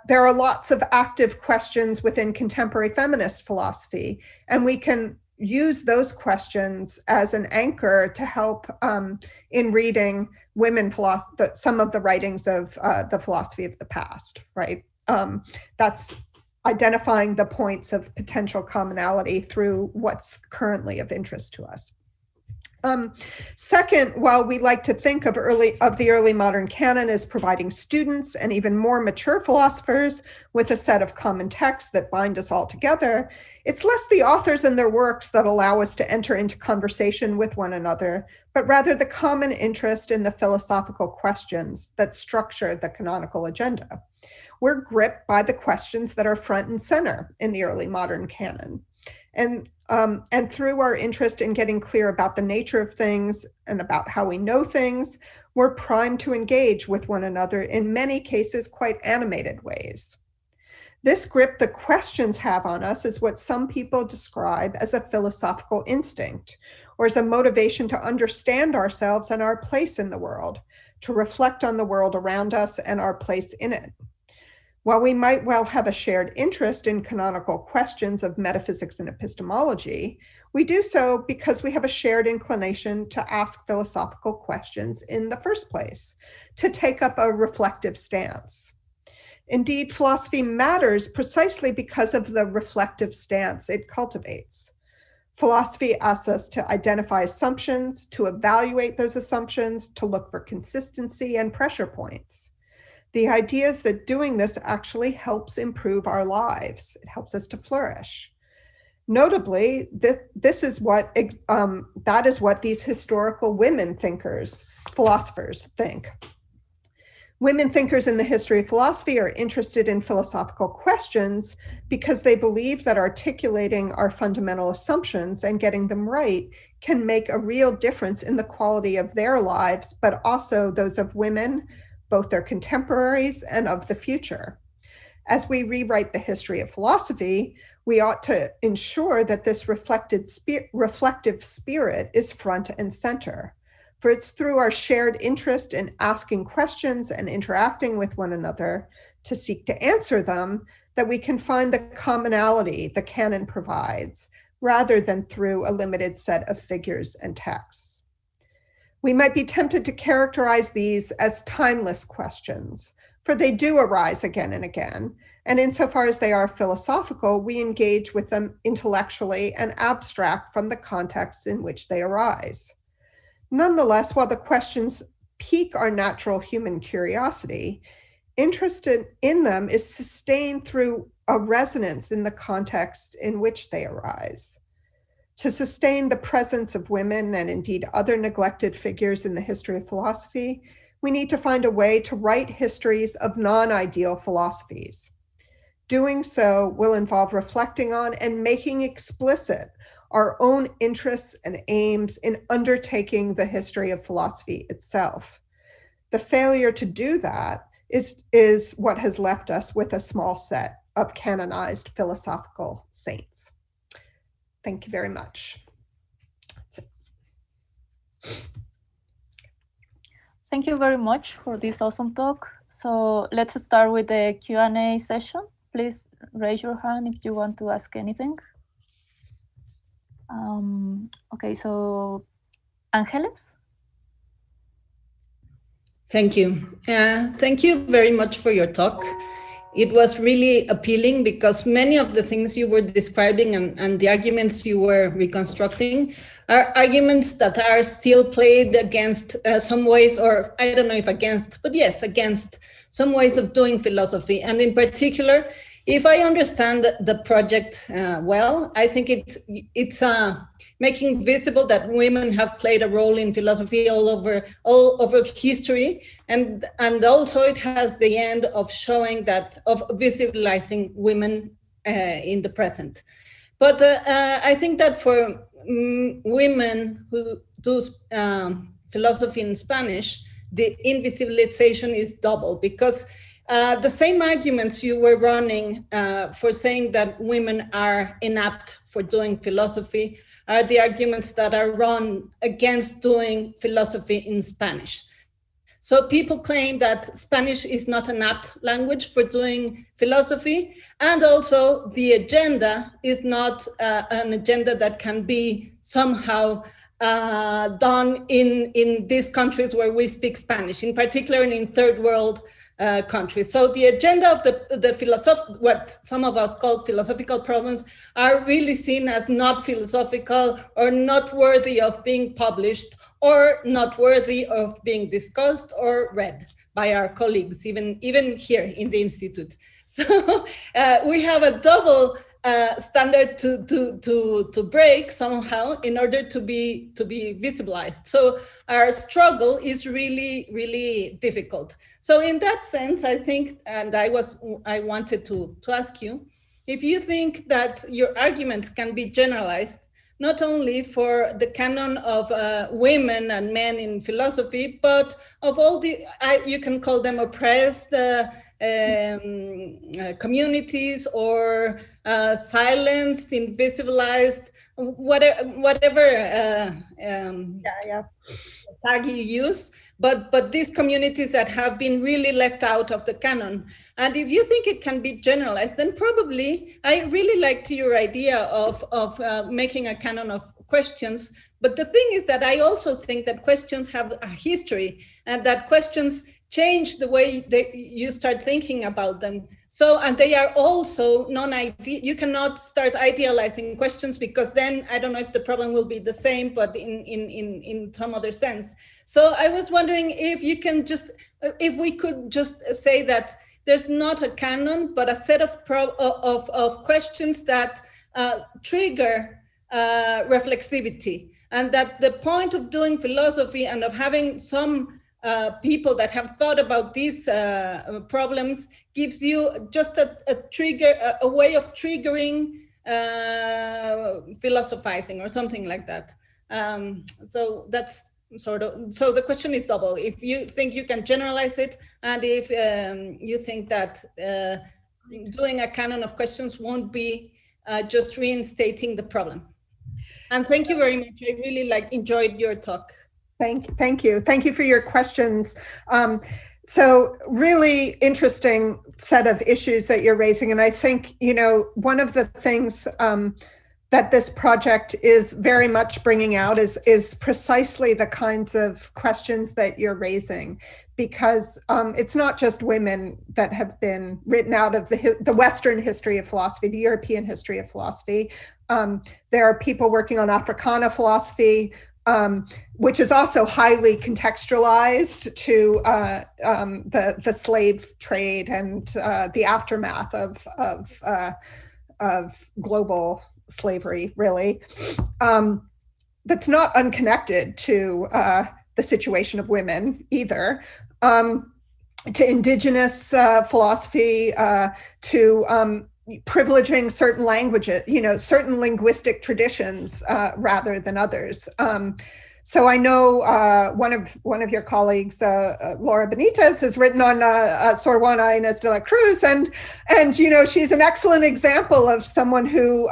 there are lots of active questions within contemporary feminist philosophy, and we can use those questions as an anchor to help in reading some of the writings of the philosophy of the past, right? That's identifying the points of potential commonality through what's currently of interest to us. Second, while we like to think of the early modern canon as providing students and even more mature philosophers with a set of common texts that bind us all together, it's less the authors and their works that allow us to enter into conversation with one another, but rather the common interest in the philosophical questions that structure the canonical agenda. We're gripped by the questions that are front and center in the early modern canon. And through our interest in getting clear about the nature of things and about how we know things, we're primed to engage with one another in many cases quite animated ways. This grip the questions have on us is what some people describe as a philosophical instinct, or as a motivation to understand ourselves and our place in the world, to reflect on the world around us and our place in it. While we might well have a shared interest in canonical questions of metaphysics and epistemology, we do so because we have a shared inclination to ask philosophical questions in the first place, to take up a reflective stance. Indeed, philosophy matters precisely because of the reflective stance it cultivates. Philosophy asks us to identify assumptions, to evaluate those assumptions, to look for consistency and pressure points. The idea is that doing this actually helps improve our lives. It helps us to flourish. Notably, that is what these historical women thinkers, philosophers, think. Women thinkers in the history of philosophy are interested in philosophical questions because they believe that articulating our fundamental assumptions and getting them right can make a real difference in the quality of their lives, but also those of women, both their contemporaries and of the future. As we rewrite the history of philosophy, we ought to ensure that this reflective spirit is front and center. For it's through our shared interest in asking questions and interacting with one another to seek to answer them that we can find the commonality the canon provides, rather than through a limited set of figures and texts. We might be tempted to characterize these as timeless questions, for they do arise again and again, And insofar as they are philosophical, we engage with them intellectually and abstract from the context in which they arise. Nonetheless, while the questions pique our natural human curiosity, interest in them is sustained through a resonance in the context in which they arise. To sustain the presence of women and indeed other neglected figures in the history of philosophy, we need to find a way to write histories of non-ideal philosophies. Doing so will involve reflecting on and making explicit our own interests and aims in undertaking the history of philosophy itself. The failure to do that is what has left us with a small set of canonized philosophical saints. Thank you very much. That's it. Thank you very much for this awesome talk. So let's start with the Q&A session. Please raise your hand if you want to ask anything. Okay, so Ángeles? Thank you. Thank you very much for your talk. It was really appealing because many of the things you were describing and the arguments you were reconstructing are arguments that are still played against some ways, or I don't know if against, but yes, against some ways of doing philosophy. And in particular, if I understand the project well, I think it's making visible that women have played a role in philosophy all over history, and also it has the end of showing that, of visibilizing women in the present. But I think that for women who do philosophy in Spanish, the invisibilization is double, because the same arguments you were running for saying that women are inapt for doing philosophy are the arguments that are run against doing philosophy in Spanish. So people claim that Spanish is not an apt language for doing philosophy, and also the agenda is not an agenda that can be somehow done in these countries where we speak Spanish, in particular in third world countries. So the agenda of what some of us call philosophical problems are really seen as not philosophical or not worthy of being published or not worthy of being discussed or read by our colleagues, even here in the Institute. So we have a double standard to break somehow in order to be visibilized. So our struggle is really, really difficult. So in that sense, I think, and I wanted to ask you, if you think that your argument can be generalized, not only for the canon of women and men in philosophy, but of all you can call them oppressed communities or silenced, invisibilized, whatever tag you use, but these communities that have been really left out of the canon. And if you think it can be generalized, then probably I really liked your idea of making a canon of questions. But the thing is that I also think that questions have a history, and that questions change the way you start thinking about them. So, and they are also non-ideal. You cannot start idealizing questions, because then I don't know if the problem will be the same, but in some other sense. So I was wondering if you can if we could just say that there's not a canon, but a set of questions that trigger reflexivity, and that the point of doing philosophy and of having some people that have thought about these problems gives you just a trigger, a way of triggering philosophizing or something like that. So that's sort of, so the question is double. If you think you can generalize it, and if you think that doing a canon of questions won't be just reinstating the problem. And thank you very much. I really enjoyed your talk. Thank you. Thank you for your questions. So really interesting set of issues that you're raising. And I think, one of the things that that this project is very much bringing out is precisely the kinds of questions that you're raising, because it's not just women that have been written out of the Western history of philosophy, the European history of philosophy. There are people working on Africana philosophy, which is also highly contextualized to the slave trade and the aftermath of global slavery, really. That's not unconnected to the situation of women either, to indigenous philosophy, to privileging certain languages, certain linguistic traditions rather than others. So I know one of your colleagues, Laura Benitez, has written on Sor Juana Inés de la Cruz, and she's an excellent example of someone who,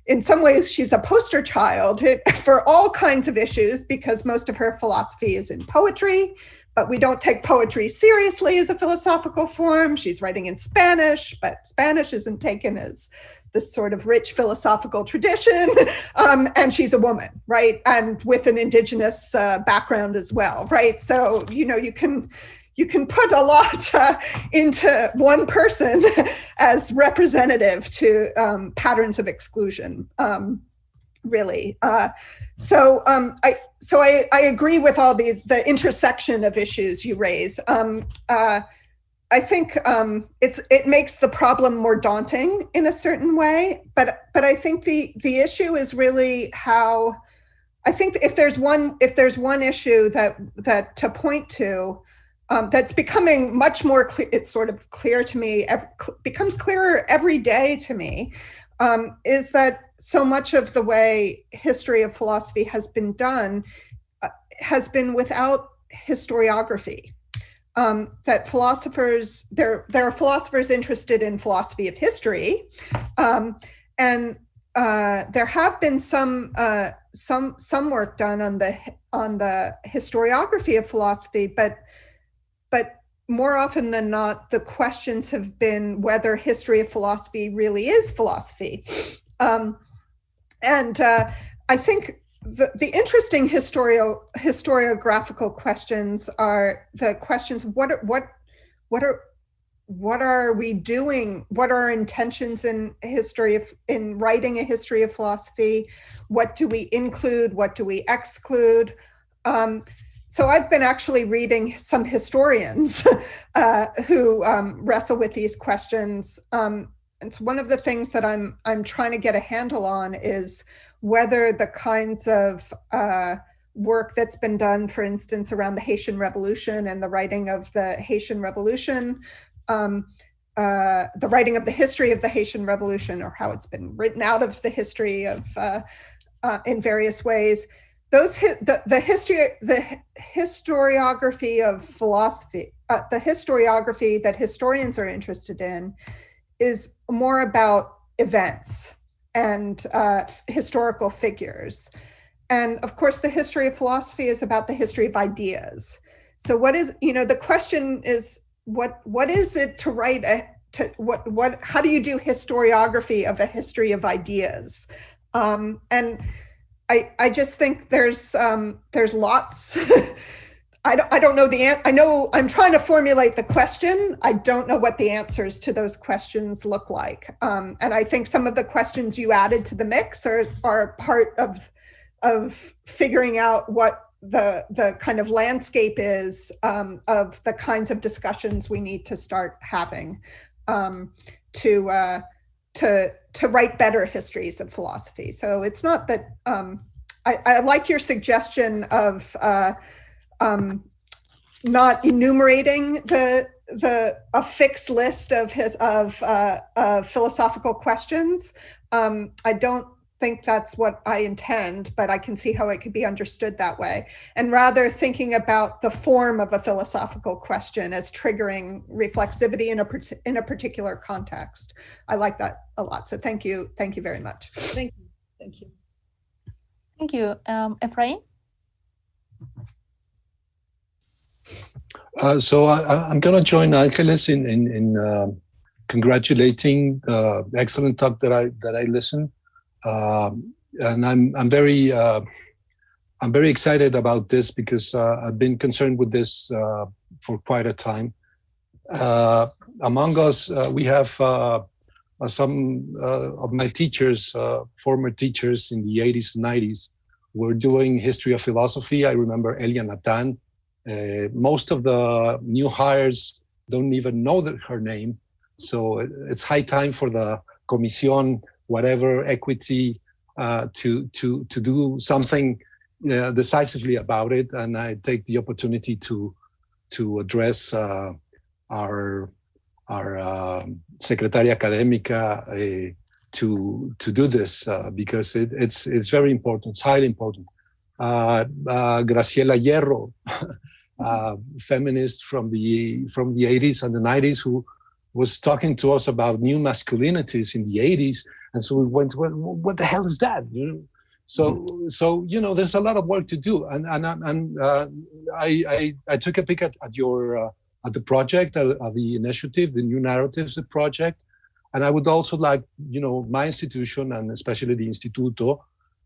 in some ways, she's a poster child for all kinds of issues, because most of her philosophy is in poetry, but we don't take poetry seriously as a philosophical form. She's writing in Spanish, but Spanish isn't taken as this sort of rich philosophical tradition, and she's a woman, right? And with an indigenous background as well, right? So, you can put a lot into one person as representative to patterns of exclusion, really. So I agree with all the intersection of issues you raise. I think it makes the problem more daunting in a certain way, but I think the issue is really how, I think if there's one issue that to point to, that's becoming much more clear, it's sort of clear to me, becomes clearer every day to me, is that so much of the way history of philosophy has been done has been without historiography. That philosophers, there are philosophers interested in philosophy of history, and there have been some work done on the historiography of philosophy, but more often than not, the questions have been whether history of philosophy really is philosophy, and I think. The interesting historiographical questions are the questions: what are we doing? What are our intentions in in writing a history of philosophy? What do we include? What do we exclude? So I've been actually reading some historians who wrestle with these questions. And so one of the things that I'm trying to get a handle on is whether the kinds of work that's been done, for instance, around the Haitian Revolution and the writing of the Haitian Revolution, the writing of the history of the Haitian Revolution, or how it's been written out of the history of in various ways. The historiography of philosophy, the historiography that historians are interested in, is more about events and historical figures. And of course, the history of philosophy is about the history of ideas. So what is, the question is, what is it to write how do you do historiography of a history of ideas? And I just think there's lots. I don't know the answer. I know I'm trying to formulate the question. I don't know what the answers to those questions look like. And I think some of the questions you added to the mix are part of figuring out what the kind of landscape is of the kinds of discussions we need to start having to write better histories of philosophy. So it's not that I like your suggestion of not enumerating a fixed list of philosophical questions. I don't think that's what I intend, but I can see how it could be understood that way. And rather thinking about the form of a philosophical question as triggering reflexivity in a particular context. I like that a lot. So thank you very much. Thank you. Thank you. Thank you. Efrain? So I'm going to join Angeles in congratulating the excellent talk that I listened. and I'm very excited about this because I've been concerned with this for quite a time. Among us, we have some of my teachers, former teachers in the 80s and 90s, were doing history of philosophy. I remember Elia Nathan. Most of the new hires don't even know her name. So it's high time for the Comisión, whatever, equity, to do something decisively about it. And I take the opportunity to address our Secretaria Académica to do this because it's very important. It's highly important. Graciela Hierro, feminist from the 80s and the 90s, who was talking to us about new masculinities in the 80s, and so we went, well, what the hell is that? So there's a lot of work to do, and I took a peek at your at the project, the initiative, the New Narratives project, and I would also like my institution and especially the Instituto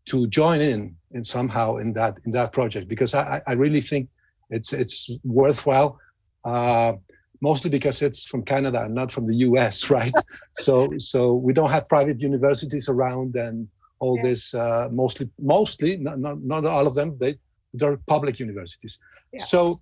to join in somehow in that project, because I really think it's worthwhile. Mostly because it's from Canada and not from the US, right? So we don't have private universities around and all this. Mostly, not all of them. They're public universities. Yeah. So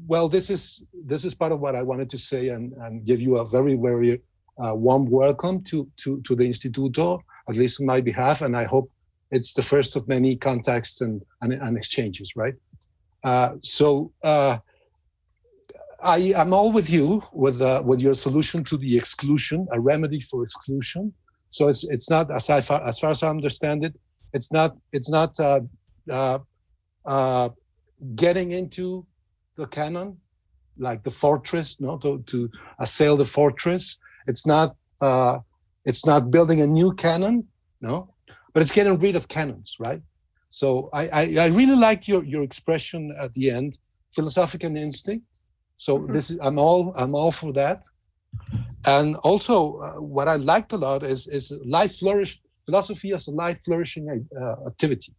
well, this is part of what I wanted to say and give you a very, very warm welcome to the Instituto, at least on my behalf, and I hope it's the first of many contacts and exchanges, right? I'm all with you with your solution to the exclusion, a remedy for exclusion. So it's not, as far as I understand it, it's not getting into the canon like the fortress, to assail the fortress. It's not building a new canon, but it's getting rid of canons, right? So I really liked your expression at the end, philosophical instinct. So this is I'm all for that, and also what I liked a lot is philosophy as a life flourishing activity,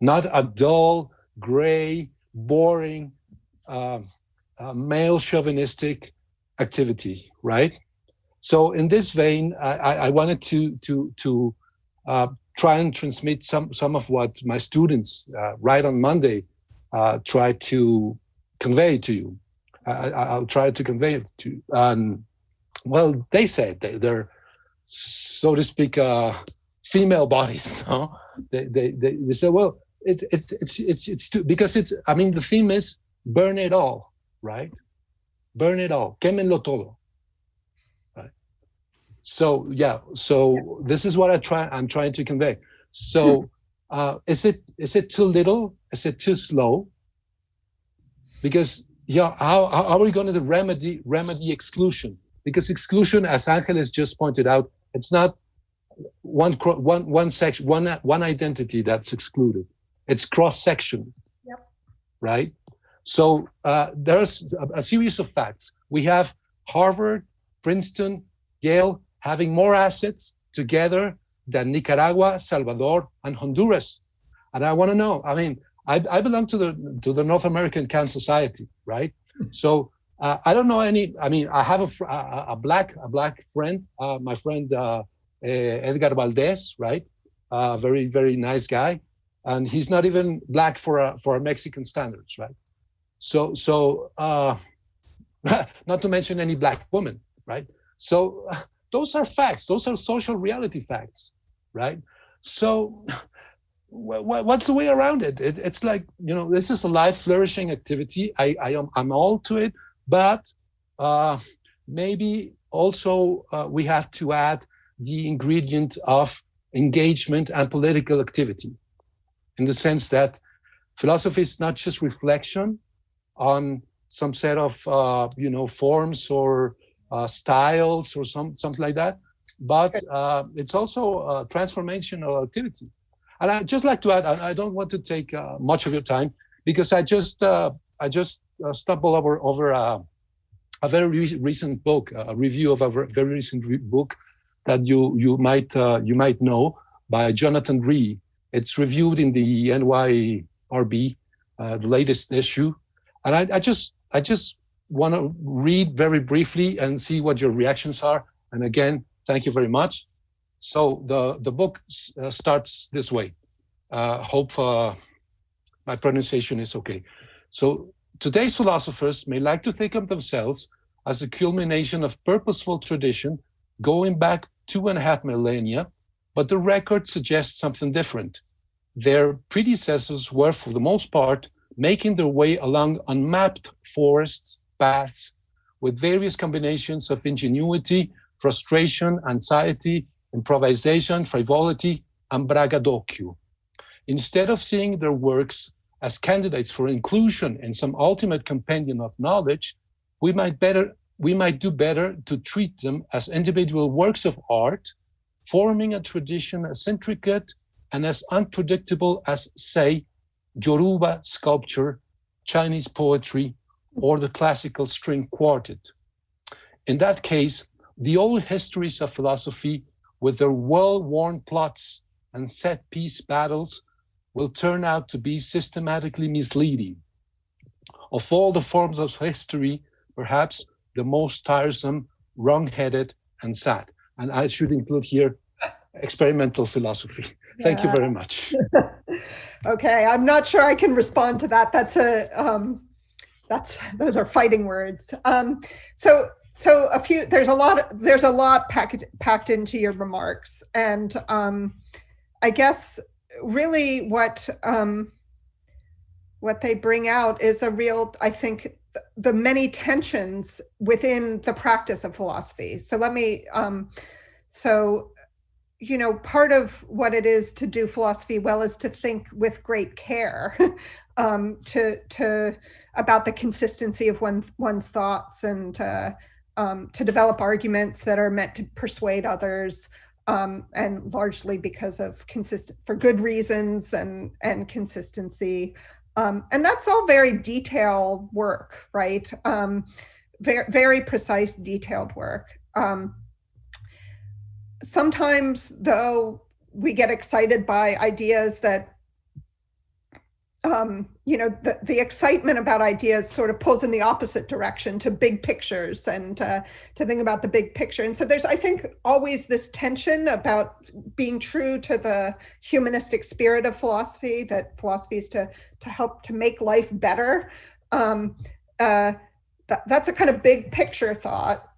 not a dull, gray, boring, male chauvinistic activity, right? So in this vein, I wanted to try and transmit some of what my students right on Monday try to convey to you. I'll try to convey it to you. Well, they said they're, so to speak, female bodies. No, they say, well, it's too, because it's. I mean, the theme is burn it all, right? Burn it all, quémenlo todo, right? So yeah, this is what I'm trying to convey. So is it too little? Is it too slow? Because how are we going to remedy exclusion? Because exclusion, as Angeles just pointed out, it's not one section, one identity that's excluded. It's cross-section, yep. Right? So there's a series of facts. We have Harvard, Princeton, Yale having more assets together than Nicaragua, Salvador, and Honduras. And I want to know, I mean, I belong to the North American Can Society, right? So I don't know any. I mean, I have a black friend, my friend Edgar Valdez, right? Very, very nice guy, and he's not even black for Mexican standards, right? So not to mention any black woman, right? So those are facts. Those are social reality facts, right? So. What's the way around it? It's like, this is a life flourishing activity. I'm all to it, but maybe also we have to add the ingredient of engagement and political activity, in the sense that philosophy is not just reflection on some set of forms or styles or something like that, but it's also a transformational activity. And I'd just like to add, I don't want to take much of your time, because I just stumbled over a very recent book, a review of a very recent book that you might know by Jonathan Rhee. It's reviewed in the NYRB, the latest issue. And I just want to read very briefly and see what your reactions are. And again, thank you very much. So the book starts this way. Hope my pronunciation is okay. So today's philosophers may like to think of themselves as a culmination of purposeful tradition going back 2.5 millennia, but the record suggests something different. Their predecessors were, for the most part, making their way along unmapped forests, paths, with various combinations of ingenuity, frustration, anxiety, improvisation, frivolity, and braggadocio. Instead of seeing their works as candidates for inclusion in some ultimate compendium of knowledge, we might do better to treat them as individual works of art, forming a tradition as intricate and as unpredictable as, say, Yoruba sculpture, Chinese poetry, or the classical string quartet. In that case, the old histories of philosophy, with their well-worn plots and set-piece battles, will turn out to be systematically misleading. Of all the forms of history, perhaps the most tiresome, wrong-headed, and sad. And I should include here experimental philosophy. Thank you very much. Okay, I'm not sure I can respond to that. Those are fighting words. So there's a lot packed into your remarks, and I guess really what they bring out is a real, I think, the many tensions within the practice of philosophy. So let me, part of what it is to do philosophy well is to think with great care, about the consistency of one's thoughts, and to develop arguments that are meant to persuade others, and largely because of for good reasons and consistency. And that's all very detailed work, right? Very, very precise, detailed work. Sometimes, though, we get excited by ideas that, the excitement about ideas sort of pulls in the opposite direction to big pictures, and to think about the big picture. And so there's, I think, always this tension about being true to the humanistic spirit of philosophy, that philosophy is to help to make life better. That's a kind of big picture thought.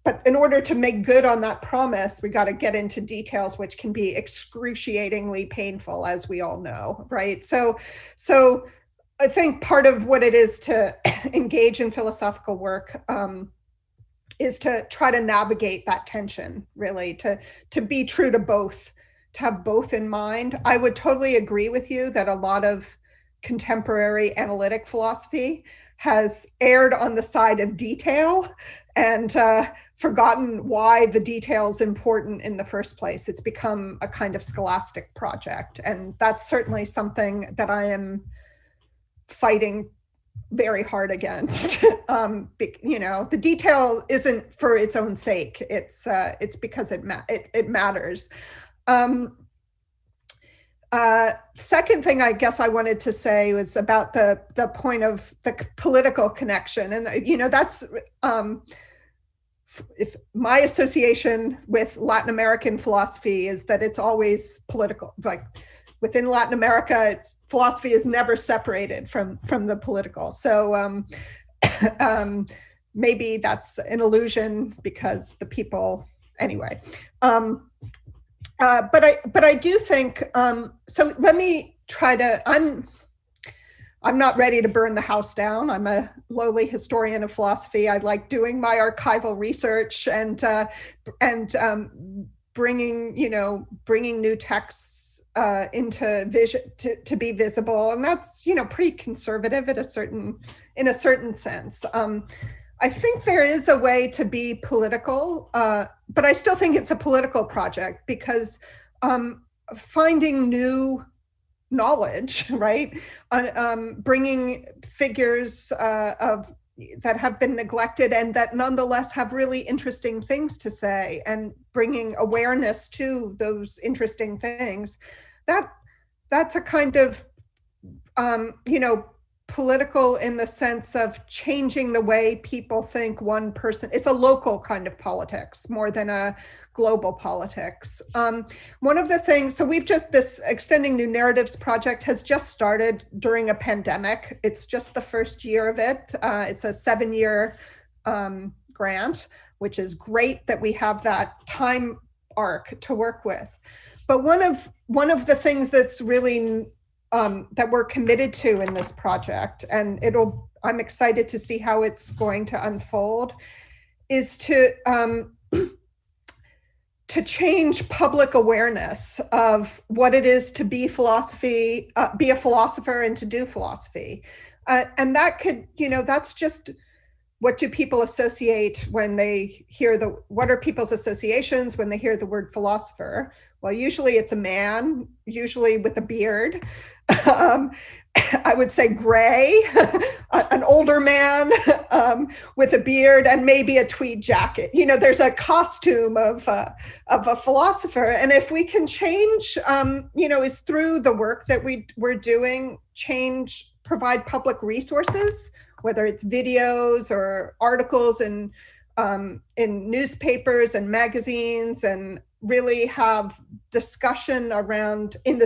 But in order to make good on that promise, we got to get into details, which can be excruciatingly painful, as we all know, right? So I think part of what it is to engage in philosophical work is to try to navigate that tension, really, to be true to both, to have both in mind. I would totally agree with you that a lot of contemporary analytic philosophy has erred on the side of detail and forgotten why the detail is important in the first place. It's become a kind of scholastic project. And that's certainly something that I am fighting very hard against. The detail isn't for its own sake. It's because it matters. Second thing I guess I wanted to say was about the point of the political connection. And, that's, if my association with Latin American philosophy is that it's always political. Like within Latin America, philosophy is never separated from the political. So maybe that's an illusion because the people, anyway. But I do think, so let me try to, I'm not ready to burn the house down. I'm a lowly historian of philosophy. I like doing my archival research and bringing new texts into vision to be visible. And that's, pretty conservative in a certain sense. I think there is a way to be political, but I still think it's a political project because finding new knowledge, right? Bringing figures of that have been neglected and that nonetheless have really interesting things to say, and bringing awareness to those interesting things. That's a kind of, you know, political in the sense of changing the way people think one person. It's a local kind of politics more than a global politics. One of the things, so this Extending New Narratives project has just started during a pandemic. It's just the first year of it. It's a 7-year grant, which is great that we have that time arc to work with. But one of the things that's really that we're committed to in this project, and I'm excited to see how it's going to unfold, is to change public awareness of what it is to be a philosopher and to do philosophy. And that could, you know, that's just, what do people associate when they hear what are people's associations when they hear the word philosopher? Well, usually it's a man, usually with a beard. I would say gray, an older man with a beard and maybe a tweed jacket. You know, there's a costume of a philosopher. And if we can change, you know, is through the work that we're doing, provide public resources, whether it's videos or articles in newspapers and magazines, and really have discussion around in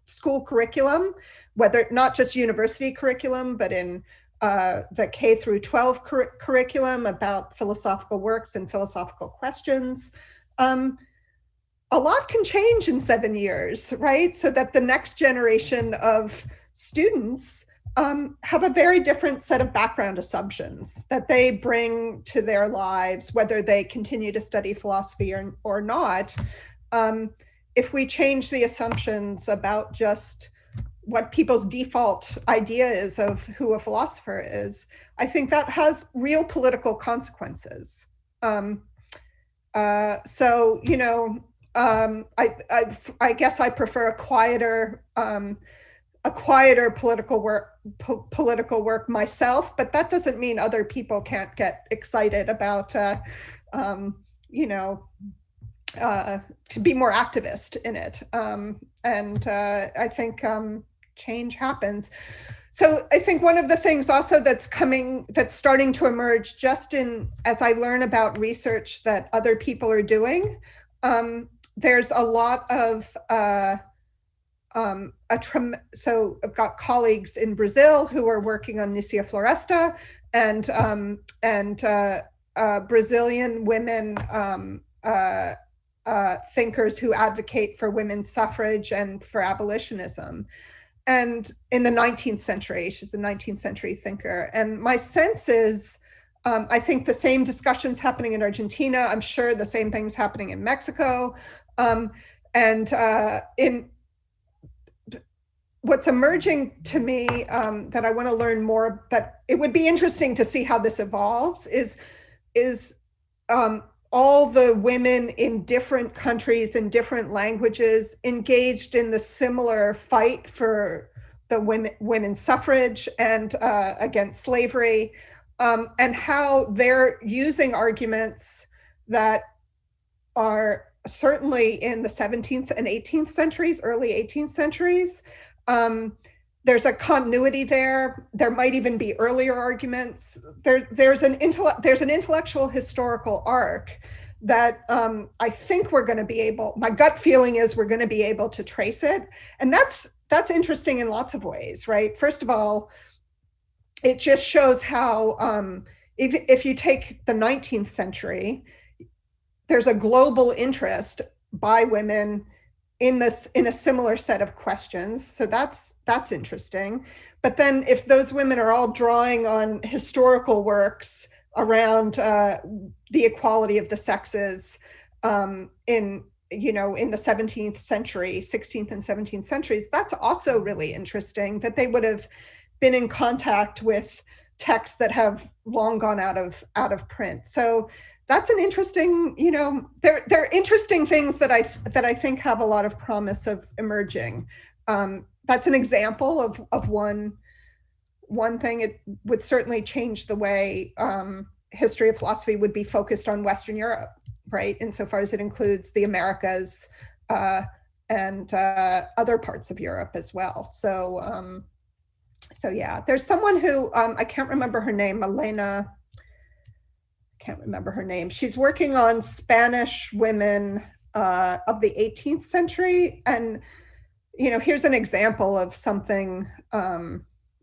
school curriculum, whether not just university curriculum, but in the K through 12 curriculum about philosophical works and philosophical questions. A lot can change in 7 years, right? So that the next generation of students have a very different set of background assumptions that they bring to their lives, whether they continue to study philosophy or not. If we change the assumptions about just what people's default idea is of who a philosopher is, I think that has real political consequences. So, you know, I guess I prefer a quieter political work myself, but that doesn't mean other people can't get excited about, you know, to be more activist in it. And I think change happens. So I think one of the things also that's starting to emerge just as I learn about research that other people are doing, there's a lot of, so I've got colleagues in Brazil who are working on Nicia Floresta, and Brazilian women thinkers who advocate for women's suffrage and for abolitionism. And in the 19th century, she's a 19th century thinker. And my sense is, I think the same discussions happening in Argentina, I'm sure the same things happening in Mexico. What's emerging to me that I want to learn more, that it would be interesting to see how this evolves, is all the women in different countries and different languages engaged in the similar fight for the women's suffrage and against slavery, and how they're using arguments that are certainly in the 17th and 18th centuries, early 18th centuries. There's a continuity there. There might even be earlier arguments. There's an intellectual historical arc that I think we're going to be able, my gut feeling is we're going to be able to trace it. And that's interesting in lots of ways, right? First of all, it just shows how if you take the 19th century, there's a global interest by women in a similar set of questions. So that's interesting. But then if those women are all drawing on historical works around the equality of the sexes in the 17th century, 16th and 17th centuries, that's also really interesting that they would have been in contact with texts that have long gone out of print. So that's an interesting, they're interesting things that I think have a lot of promise of emerging. That's an example of one one thing, it would certainly change the way history of philosophy would be focused on Western Europe, right? Insofar as it includes the Americas and other parts of Europe as well. So, so yeah, there's someone who, I can't remember her name, Elena, can't remember her name. She's working on Spanish women of the 18th century. And, you know, here's an example of something,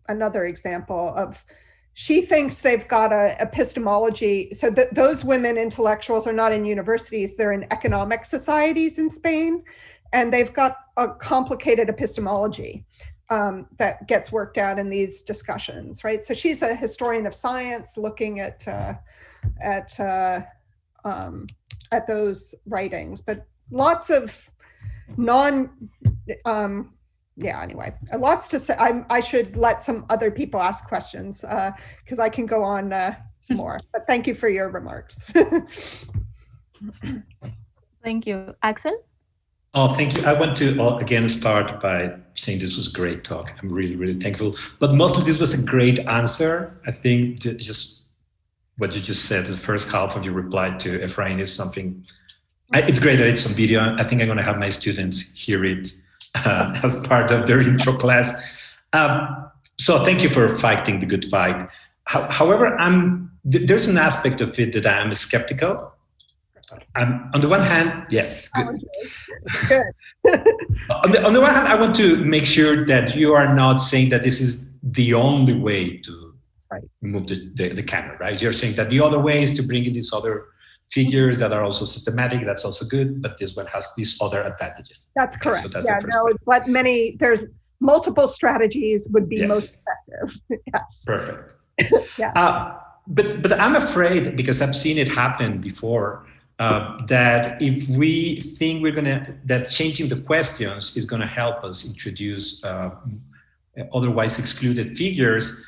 another example of, she thinks they've got a epistemology. So those women intellectuals are not in universities, they're in economic societies in Spain. And they've got a complicated epistemology that gets worked out in these discussions, right? So she's a historian of science looking at those writings, but lots of yeah, anyway, lots to say. I should let some other people ask questions because I can go on more, but thank you for your remarks. Thank you. Axel? Oh, thank you. I want to again start by saying this was a great talk. I'm really, really thankful. But mostly this was a great answer. I think just what you just said, the first half of your reply to Ephraim is something, it's great that it's on video. I think I'm going to have my students hear it as part of their intro class. So thank you for fighting the good fight. However, there's an aspect of it that I'm skeptical. On the one hand, yes, good. on the one hand, I want to make sure that you are not saying that this is the only way to remove the canon, right? You're saying that the other way is to bring in these other figures that are also systematic. That's also good, but this one has these other advantages. That's correct. So that's but there's multiple strategies would be most effective. Yes. Perfect. Yeah. But I'm afraid, because I've seen it happen before, that if we think that changing the questions is going to help us introduce otherwise excluded figures,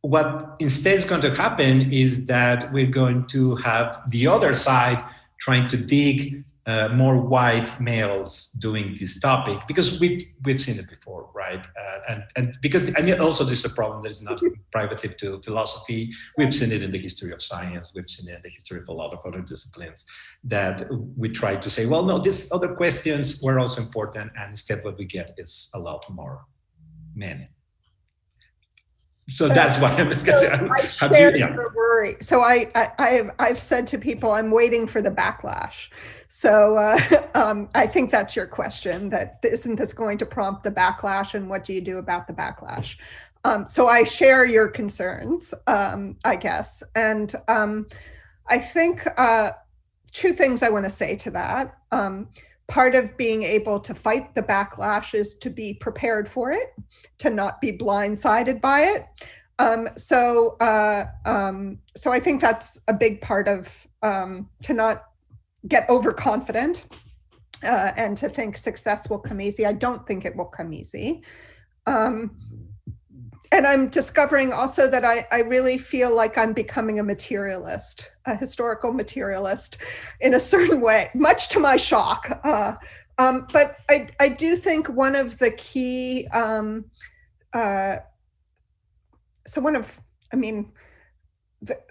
what instead is going to happen is that we're going to have the other side trying to dig more white males doing this topic, because we've seen it before, right? And also this is a problem that is not private to philosophy. We've seen it in the history of science. We've seen it in the history of a lot of other disciplines, that we try to say, well, no, these other questions were also important, and instead what we get is a lot more men. So that's why I'm discussing. I share your worry. So I've said to people, I'm waiting for the backlash. So I think that's your question, that isn't this going to prompt the backlash, and what do you do about the backlash? So I share your concerns, I guess. And I think two things I want to say to that. Part of being able to fight the backlash is to be prepared for it, to not be blindsided by it. So I think that's a big part of to not get overconfident and to think success will come easy. I don't think it will come easy. And I'm discovering also that I really feel like I'm becoming a materialist, a historical materialist in a certain way, much to my shock. But I do think one of the key,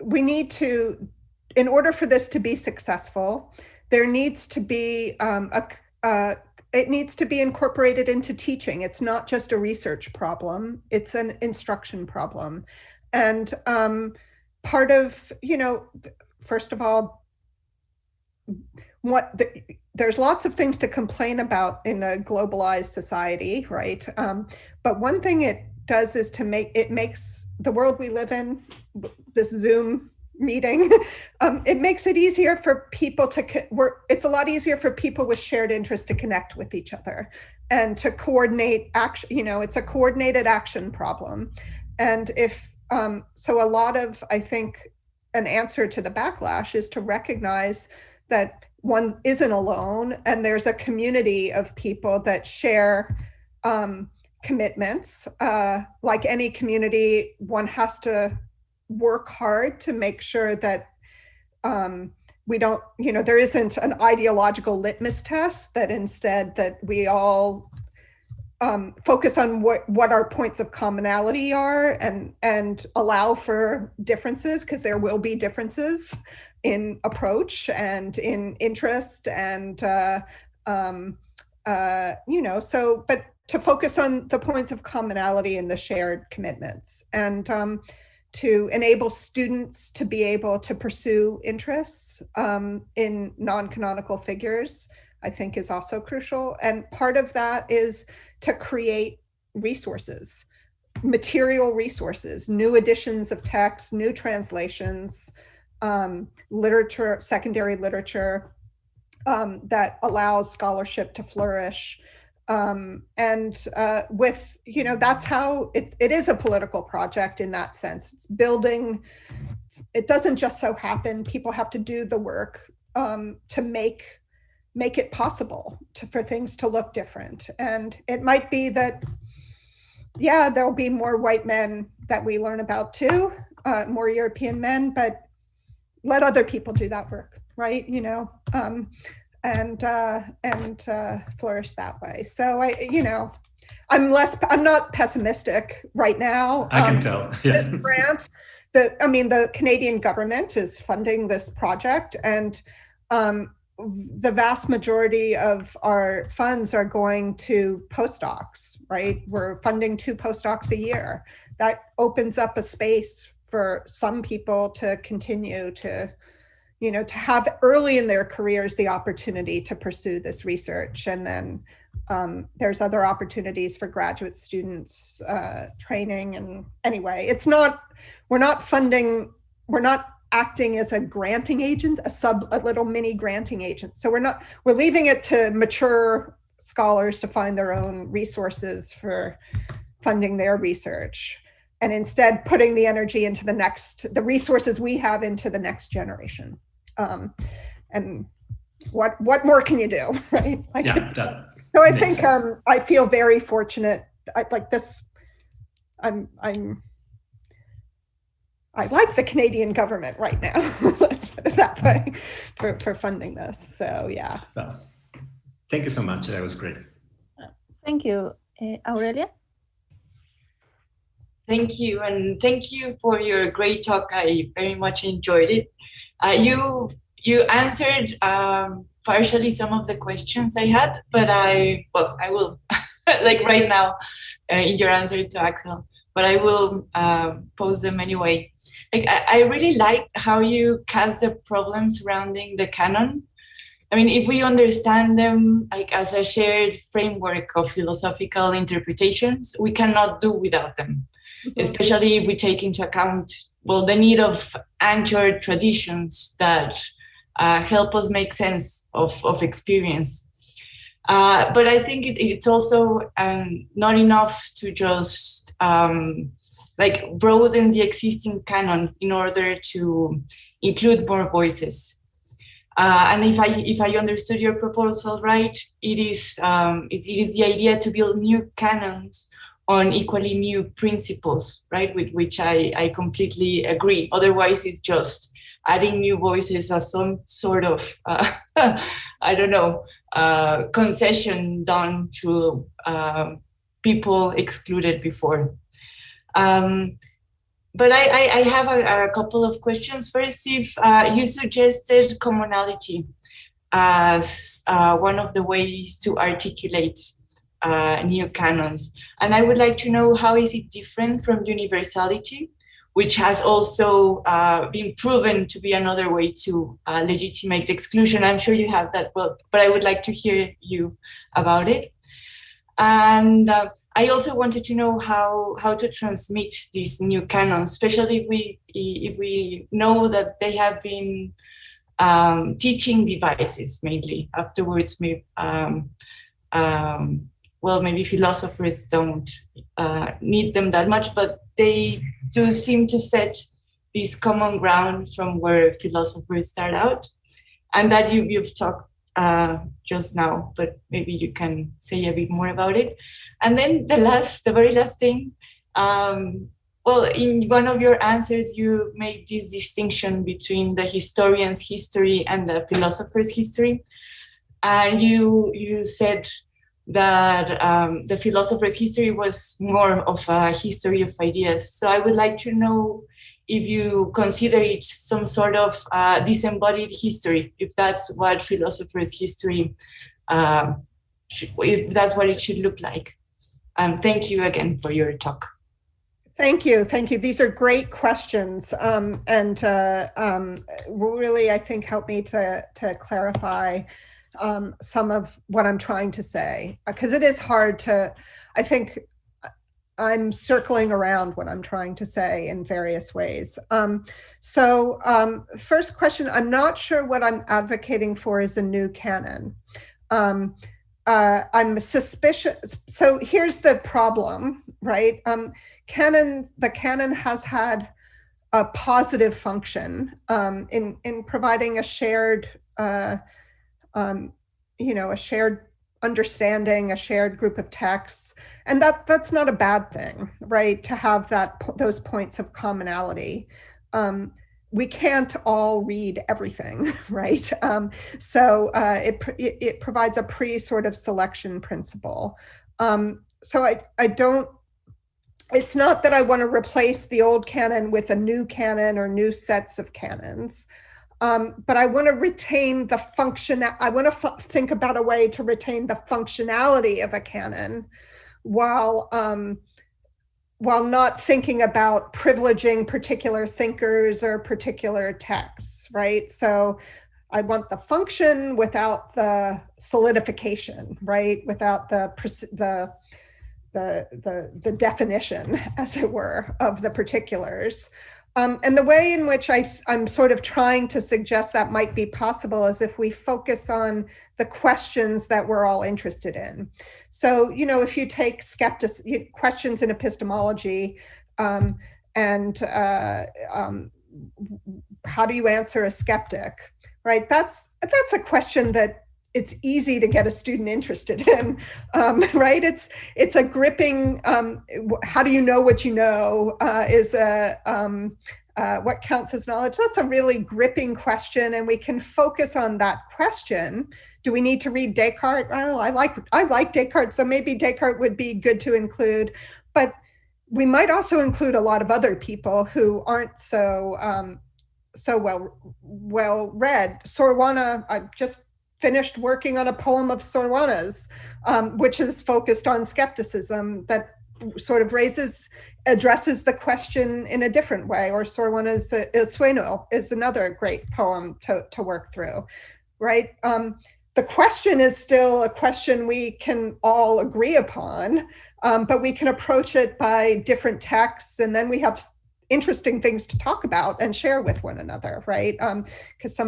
we need to, in order for this to be successful, there needs to be it needs to be incorporated into teaching. It's not just a research problem, it's an instruction problem. And part of, first of all, there's lots of things to complain about in a globalized society, right? But one thing it does is it makes the world we live in, this Zoom meeting, it makes it easier for people it's a lot easier for people with shared interests to connect with each other and to coordinate action. It's a coordinated action problem. And so a lot of, I think, an answer to the backlash is to recognize that one isn't alone, and there's a community of people that share commitments. Like any community, one has to work hard to make sure that we don't, there isn't an ideological litmus test, that instead that we all focus on what our points of commonality are and allow for differences, because there will be differences in approach and in interest and but to focus on the points of commonality and the shared commitments, and to enable students to be able to pursue interests in non-canonical figures, I think is also crucial. And part of that is to create resources, material resources, new editions of texts, new translations, literature, secondary literature that allows scholarship to flourish. With, that's how it is a political project in that sense. It's building, it doesn't just so happen. People have to do the work to make it possible for things to look different. And it might be that, yeah, there'll be more white men that we learn about too, more European men, but let other people do that work, right? And flourish that way. So I'm not pessimistic right now. I can tell. Yeah. This grant, the Canadian government is funding this project, and the vast majority of our funds are going to postdocs, right? We're funding 2 postdocs a year. That opens up a space for some people to continue to have early in their careers the opportunity to pursue this research. And then there's other opportunities for graduate students training. And anyway, we're not acting as a granting agent, a little mini granting agent. So we're leaving it to mature scholars to find their own resources for funding their research, and instead putting the energy into the resources we have into the next generation. And what more can you do, right? So I think I feel very fortunate. I like the Canadian government right now. Let's put it that way, for funding this. So yeah. Well, thank you so much. That was great. Thank you, Aurelia. Thank you, and thank you for your great talk. I very much enjoyed it. You answered partially some of the questions I had, but I will, like right now, in your answer to Axel, but I will pose them anyway. Like, I really like how you cast the problems surrounding the canon. I mean, if we understand them like as a shared framework of philosophical interpretations, we cannot do without them, especially if we take into account, the need of anchored traditions that help us make sense of experience. But I think it's also not enough to just broaden the existing canon in order to include more voices. And if I understood your proposal right, it is the idea to build new canons on equally new principles, right? With which I completely agree. Otherwise, it's just adding new voices as some sort of, concession done to people excluded before. But I have a couple of questions. First, if you suggested commonality as one of the ways to articulate new canons. And I would like to know, how is it different from universality, which has also been proven to be another way to legitimate exclusion? I'm sure you have that, but I would like to hear you about it. And I also wanted to know how to transmit these new canons, especially if we know that they have been teaching devices mainly. Afterwards, maybe philosophers don't need them that much, but they do seem to set this common ground from where philosophers start out, and that you've talked just now, but maybe you can say a bit more about it. And then the very last thing, in one of your answers, you made this distinction between the historian's history and the philosopher's history. And you said that the philosopher's history was more of a history of ideas. So I would like to know if you consider it some sort of disembodied history, if that's what philosopher's history, if that's what it should look like. Thank you again for your talk. Thank you. Thank you. These are great questions, and really, I think, help me to clarify some of what I'm trying to say, because it is hard to, I think I'm circling around what I'm trying to say in various ways. First question, I'm not sure what I'm advocating for is a new canon. I'm suspicious. So here's the problem, right? The canon has had a positive function in providing a shared, a shared understanding, a shared group of texts, and that's not a bad thing, right? To have those points of commonality. We can't all read everything, right? It provides a sort of selection principle. It's not that I want to replace the old canon with a new canon or new sets of canons, but I want to retain the function. I want to think about a way to retain the functionality of a canon while not thinking about privileging particular thinkers or particular texts, right? So I want the function without the solidification, right? Without the definition, as it were, of the particulars. And the way in which I'm sort of trying to suggest that might be possible is if we focus on the questions that we're all interested in. So, if you take questions in epistemology, and how do you answer a skeptic, right? That's a question that it's easy to get a student interested in, right? It's a gripping, how do you know what you know, what counts as knowledge? That's a really gripping question, and we can focus on that question. Do we need to read Descartes? Well, I like Descartes, so maybe Descartes would be good to include, but we might also include a lot of other people who aren't so well read. Sorwana, I just finished working on a poem of Sorwana's, which is focused on skepticism, that sort of addresses the question in a different way. Or Sorwana's Sueno is another great poem to work through, right? The question is still a question we can all agree upon, but we can approach it by different texts, and then we have interesting things to talk about and share with one another, right? Because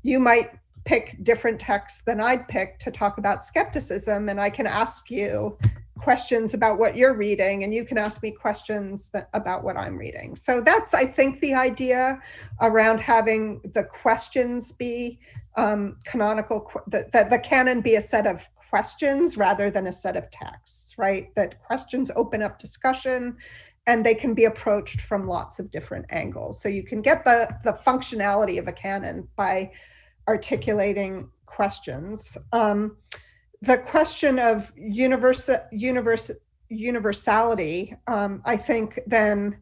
you might pick different texts than I'd pick to talk about skepticism, and I can ask you questions about what you're reading, and you can ask me questions about what I'm reading. So that's, I think, the idea around having the questions be canonical, that the canon be a set of questions rather than a set of texts, right? That questions open up discussion, and they can be approached from lots of different angles. So you can get the functionality of a canon by articulating questions. The question of universality, I think then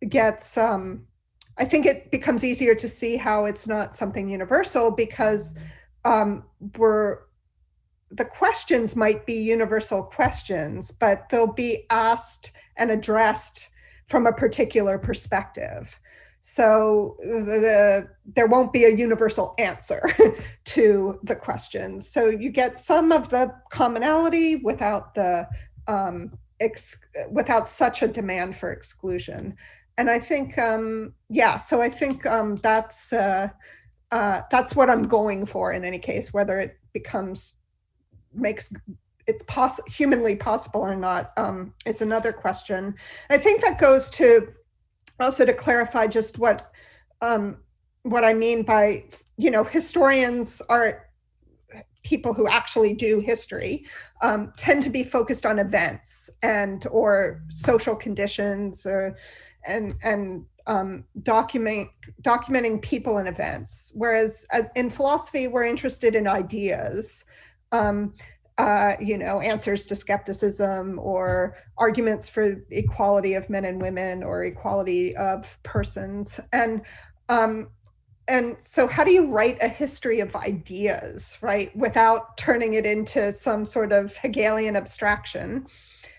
gets, I think it becomes easier to see how it's not something universal, because the questions might be universal questions, but they'll be asked and addressed from a particular perspective. So there won't be a universal answer to the questions. So you get some of the commonality without without such a demand for exclusion. And I think, so I think that's what I'm going for in any case, whether it makes it's humanly possible or not is another question. I think that goes to also to clarify just what I mean by, historians are people who actually do history, tend to be focused on events or social conditions and documenting people and events. Whereas in philosophy, we're interested in ideas. answers to skepticism or arguments for equality of men and women or equality of persons. And so how do you write a history of ideas, right, without turning it into some sort of Hegelian abstraction?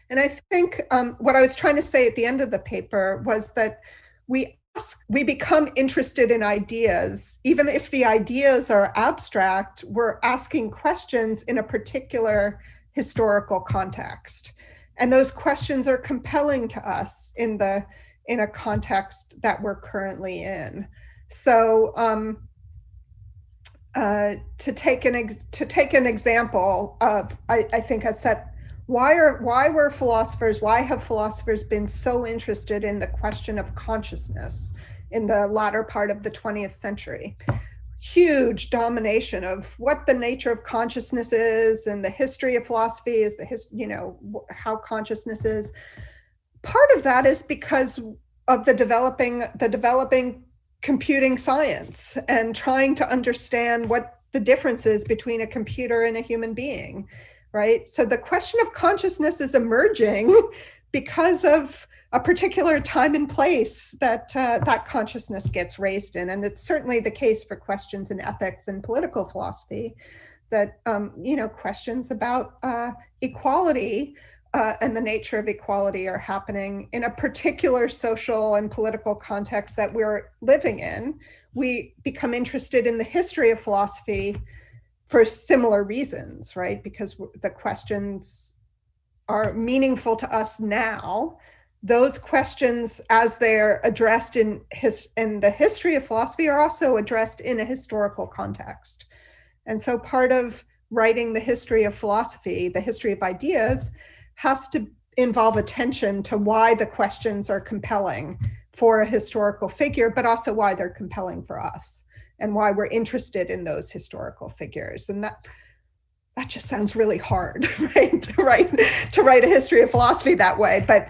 And I think what I was trying to say at the end of the paper was that we become interested in ideas. Even if the ideas are abstract, we're asking questions in a particular historical context. And those questions are compelling to us in a context that we're currently in. So to take an example of, I think I said, why have philosophers been so interested in the question of consciousness in the latter part of the 20th century? Huge domination of what the nature of consciousness is, and the history of philosophy is how consciousness is. Part of that is because of the developing computing science and trying to understand what the difference is between a computer and a human being. Right? So the question of consciousness is emerging because of a particular time and place that that consciousness gets raised in. And it's certainly the case for questions in ethics and political philosophy, that, questions about equality and the nature of equality are happening in a particular social and political context that we're living in. We become interested in the history of philosophy for similar reasons, right? Because the questions are meaningful to us now. Those questions, as they're addressed in the history of philosophy, are also addressed in a historical context. And so part of writing the history of philosophy, the history of ideas, has to involve attention to why the questions are compelling for a historical figure, but also why they're compelling for us, and why we're interested in those historical figures. And that just sounds really hard, right? To write a history of philosophy that way. But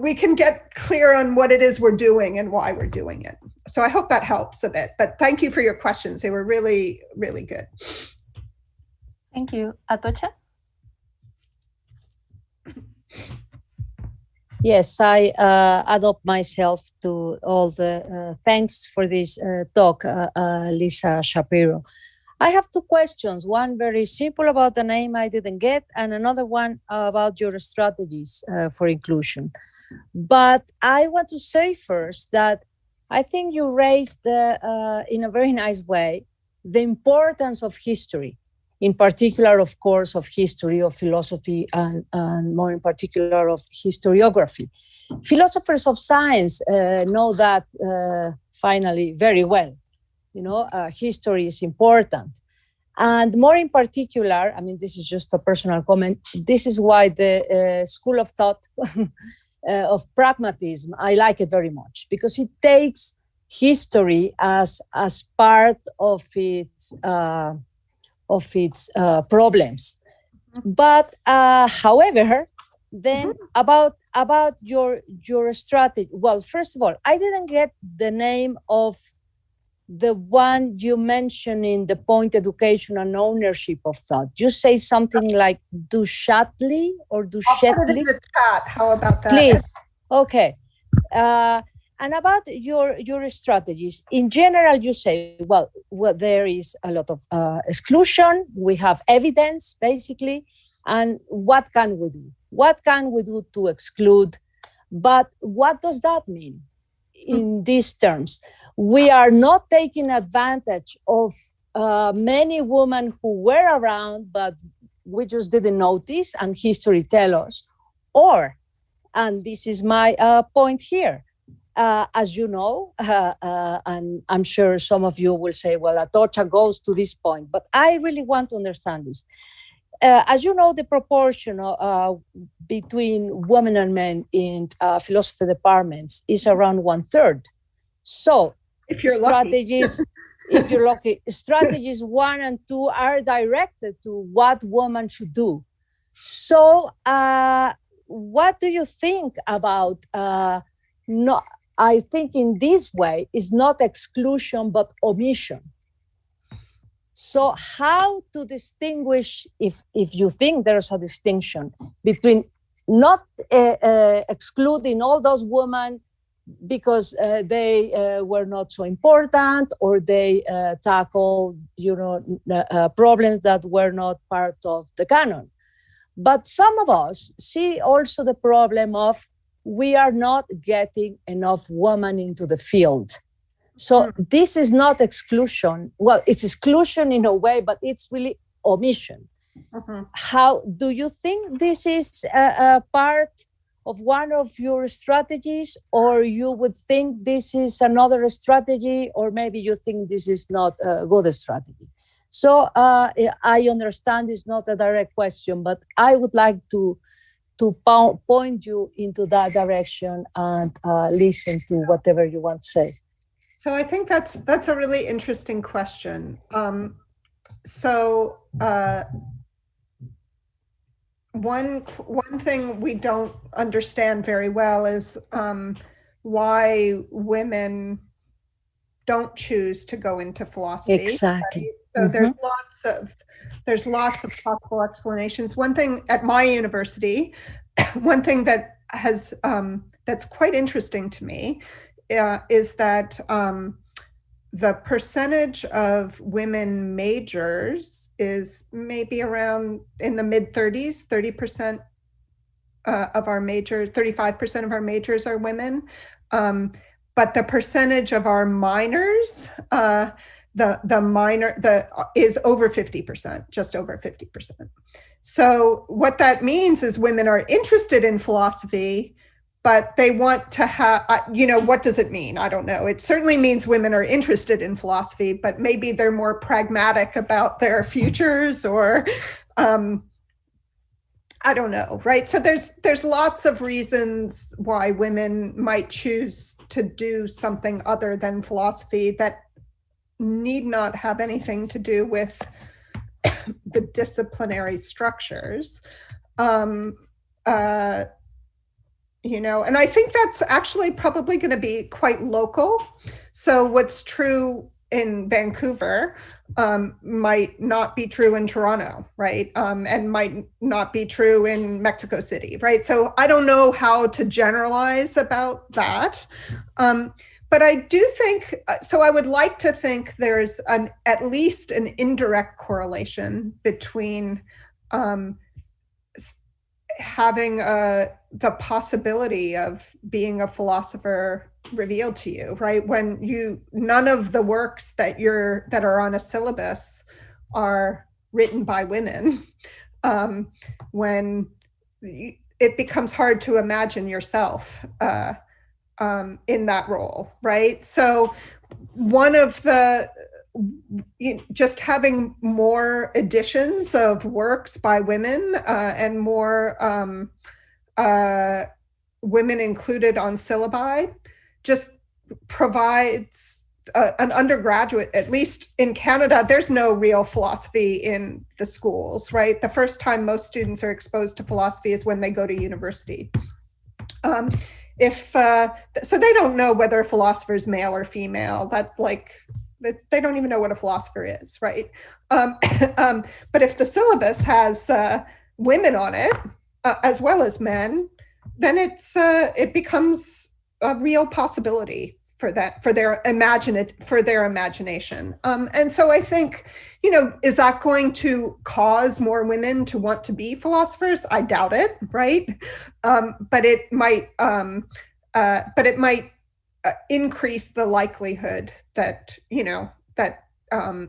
we can get clear on what it is we're doing and why we're doing it. So I hope that helps a bit. But thank you for your questions. They were really, really good. Thank you. Atocha? Yes, I adopt myself to all the thanks for this talk, Lisa Shapiro. I have two questions, one very simple about the name I didn't get, and another one about your strategies for inclusion. But I want to say first that I think you raised, in a very nice way, the importance of history, in particular, of course, of history, of philosophy, and more in particular of historiography. Philosophers of science know that finally very well. History is important. And more in particular, I mean, this is just a personal comment, this is why the school of thought of pragmatism, I like it very much, because it takes history as part of its problems. But however, then about your strategy. Well, first of all, I didn't get the name of the one you mentioned in the point education and ownership of thought. You say something like Duchatli or Duchetli? I'll put it in the chat. How about that? Please. Okay. And about your strategies, in general, you say, well, there is a lot of exclusion. We have evidence, basically. And what can we do? What can we do to exclude? But what does that mean in these terms? We are not taking advantage of many women who were around, but we just didn't notice, and history tells us. Or, and this is my point here, as you know, and I'm sure some of you will say, well, Atocha goes to this point, but I really want to understand this. As you know, the proportion between women and men in philosophy departments is around 1/3. So, if you're strategies, if you're lucky, strategies 1 and 2 are directed to what women should do. So, what do you think about? I think in this way is not exclusion but omission. So how to distinguish, if you think there's a distinction between not excluding all those women because they were not so important, or they tackled, problems that were not part of the canon. But some of us see also the problem of we are not getting enough women into the field. So this is not exclusion. Well, it's exclusion in a way, but it's really omission. Mm-hmm. How do you think this is a part of one of your strategies, or you would think this is another strategy, or maybe you think this is not a good strategy? So I understand it's not a direct question, but I would like to point you into that direction and listen to whatever you want to say. So I think that's a really interesting question. One thing we don't understand very well is why women don't choose to go into philosophy. Exactly. Right? So there's lots of possible explanations. One thing at my university, one thing that has that's quite interesting to me is that the percentage of women majors is maybe around in the mid 30s, 30% of our majors, 35% of our majors are women. But the percentage of our minors, is over 50%, just over 50%. So what that means is women are interested in philosophy, but they want to have, what does it mean? I don't know. It certainly means women are interested in philosophy, but maybe they're more pragmatic about their futures, or I don't know, right? So there's lots of reasons why women might choose to do something other than philosophy that need not have anything to do with the disciplinary structures. And I think that's actually probably going to be quite local. So what's true in Vancouver might not be true in Toronto, right? And might not be true in Mexico City, right? So I don't know how to generalize about that. But I do think, so I would like to think there's at least an indirect correlation between having the possibility of being a philosopher revealed to you, right? When none of the works that are on a syllabus are written by women, when it becomes hard to imagine yourself in that role, right? So one of just having more editions of works by women and more women included on syllabi just provides an undergraduate, at least in Canada, there's no real philosophy in the schools, right? The first time most students are exposed to philosophy is when they go to university. So they don't know whether a philosopher is male or female. They don't even know what a philosopher is, right? But if the syllabus has women on it, as well as men, then it becomes a real possibility for their imagination. And so I think, is that going to cause more women to want to be philosophers? I doubt it, right? But it might increase the likelihood that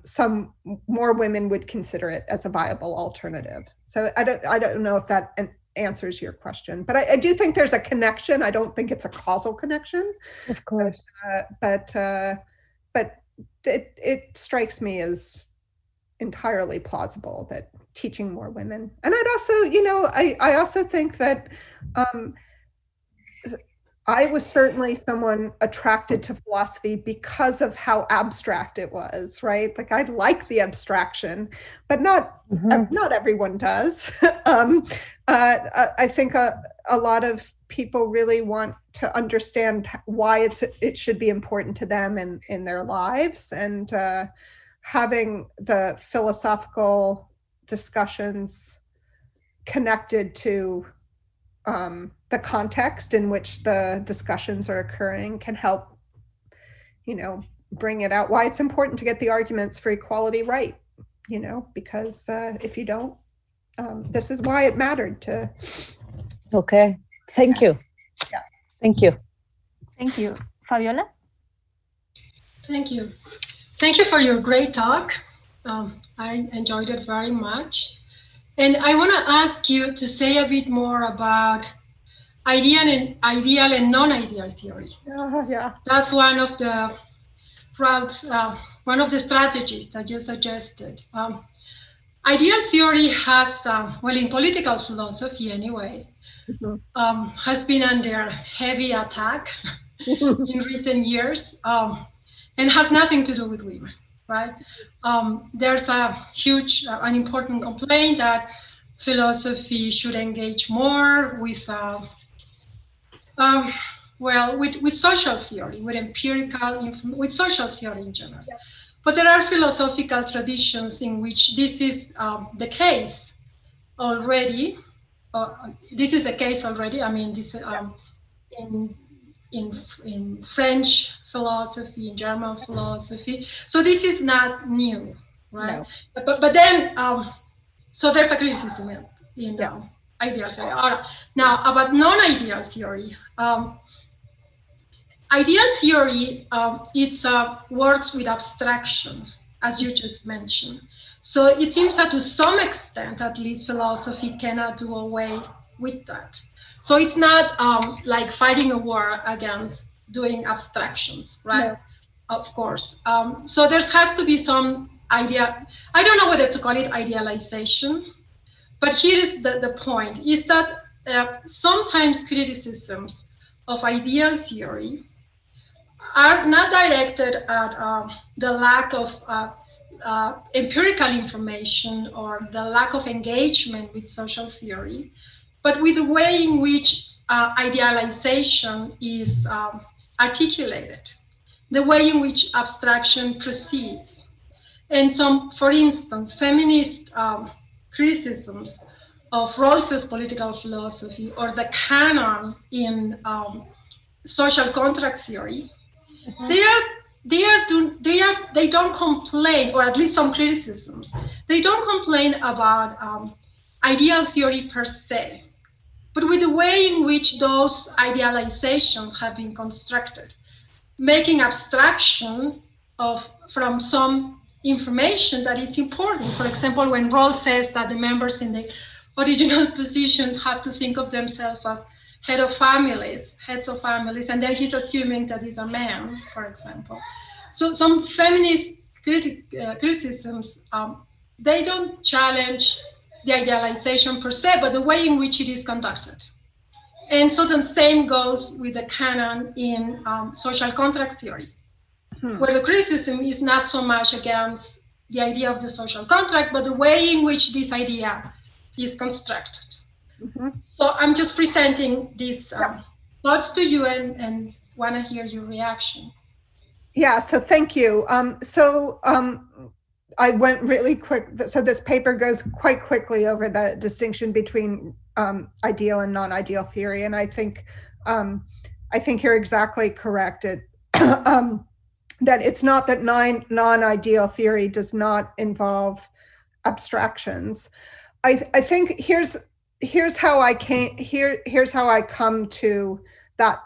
some more women would consider it as a viable alternative. So I don't know if that answers your question, but I do think there's a connection. I don't think it's a causal connection. Of course. But it strikes me as entirely plausible that teaching more women. And I'd also, I also think that I was certainly someone attracted to philosophy because of how abstract it was, right? Like I like the abstraction, but not everyone does. I think a lot of people really want to understand why it should be important to them in their lives. And having the philosophical discussions connected to the context in which the discussions are occurring can help, bring it out. Why it's important to get the arguments for equality right, because if you don't, this is why it mattered to. Okay, thank you. Yeah. Thank you. Thank you. Fabiola? Thank you. Thank you for your great talk. I enjoyed it very much. And I want to ask you to say a bit more about ideal and non-ideal theory. Yeah. That's one of the routes, one of the strategies that you suggested. Ideal theory has, in political philosophy anyway, has been under heavy attack in recent years, and has nothing to do with women, right? There's a huge, an important complaint that philosophy should engage more with, with social theory, with empirical, with social theory in general. Yeah. But there are philosophical traditions in which this is the case already. This is the case already. I mean, this in French philosophy, in German philosophy. So this is not new, right? No. But then, so there's a criticism in ideal theory. Now, about non-ideal theory. Ideal theory, it works with abstraction, as you just mentioned. So it seems that to some extent, at least, philosophy cannot do away with that. So it's not like fighting a war against doing abstractions, right? No. Of course. So there has to be some idea. I don't know whether to call it idealization, but here is the point, is that sometimes criticisms of ideal theory are not directed at the lack of empirical information or the lack of engagement with social theory, but with the way in which idealization is articulated, the way in which abstraction proceeds. And some, for instance, feminist criticisms of Rawls's political philosophy or the canon in social contract theory, they don't complain, or at least some criticisms, they don't complain about ideal theory per se, but with the way in which those idealizations have been constructed, making abstraction from some information that is important. For example, when Rawls says that the members in the original positions have to think of themselves as heads of families, and then he's assuming that he's a man, for example. So some feminist criticisms, they don't challenge the idealization per se, but the way in which it is conducted. And so the same goes with the canon in social contract theory, where the criticism is not so much against the idea of the social contract, but the way in which this idea is constructed. So I'm just presenting these thoughts to you and want to hear your reaction. Yeah, so thank you. I went really quick. So this paper goes quite quickly over the distinction between ideal and non-ideal theory. And I think you're exactly correct. That it's not that non-ideal theory does not involve abstractions. I think here's how I come to that.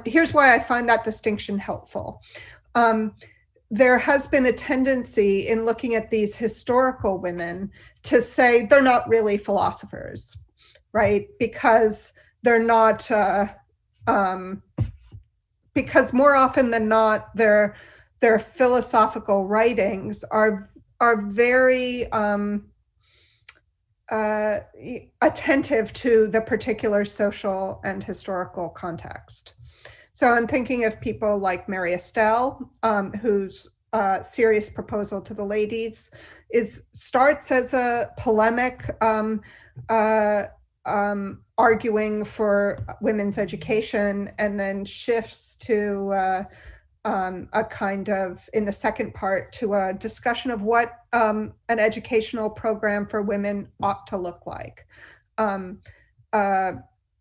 Here's why I find that distinction helpful. There has been a tendency in looking at these historical women to say they're not really philosophers, right? Because they're not, because more often than not, their philosophical writings are very attentive to the particular social and historical context. So I'm thinking of people like Mary Estelle, whose serious proposal to the ladies starts as a polemic arguing for women's education, and then shifts to a kind of, in the second part, to a discussion of what an educational program for women ought to look like.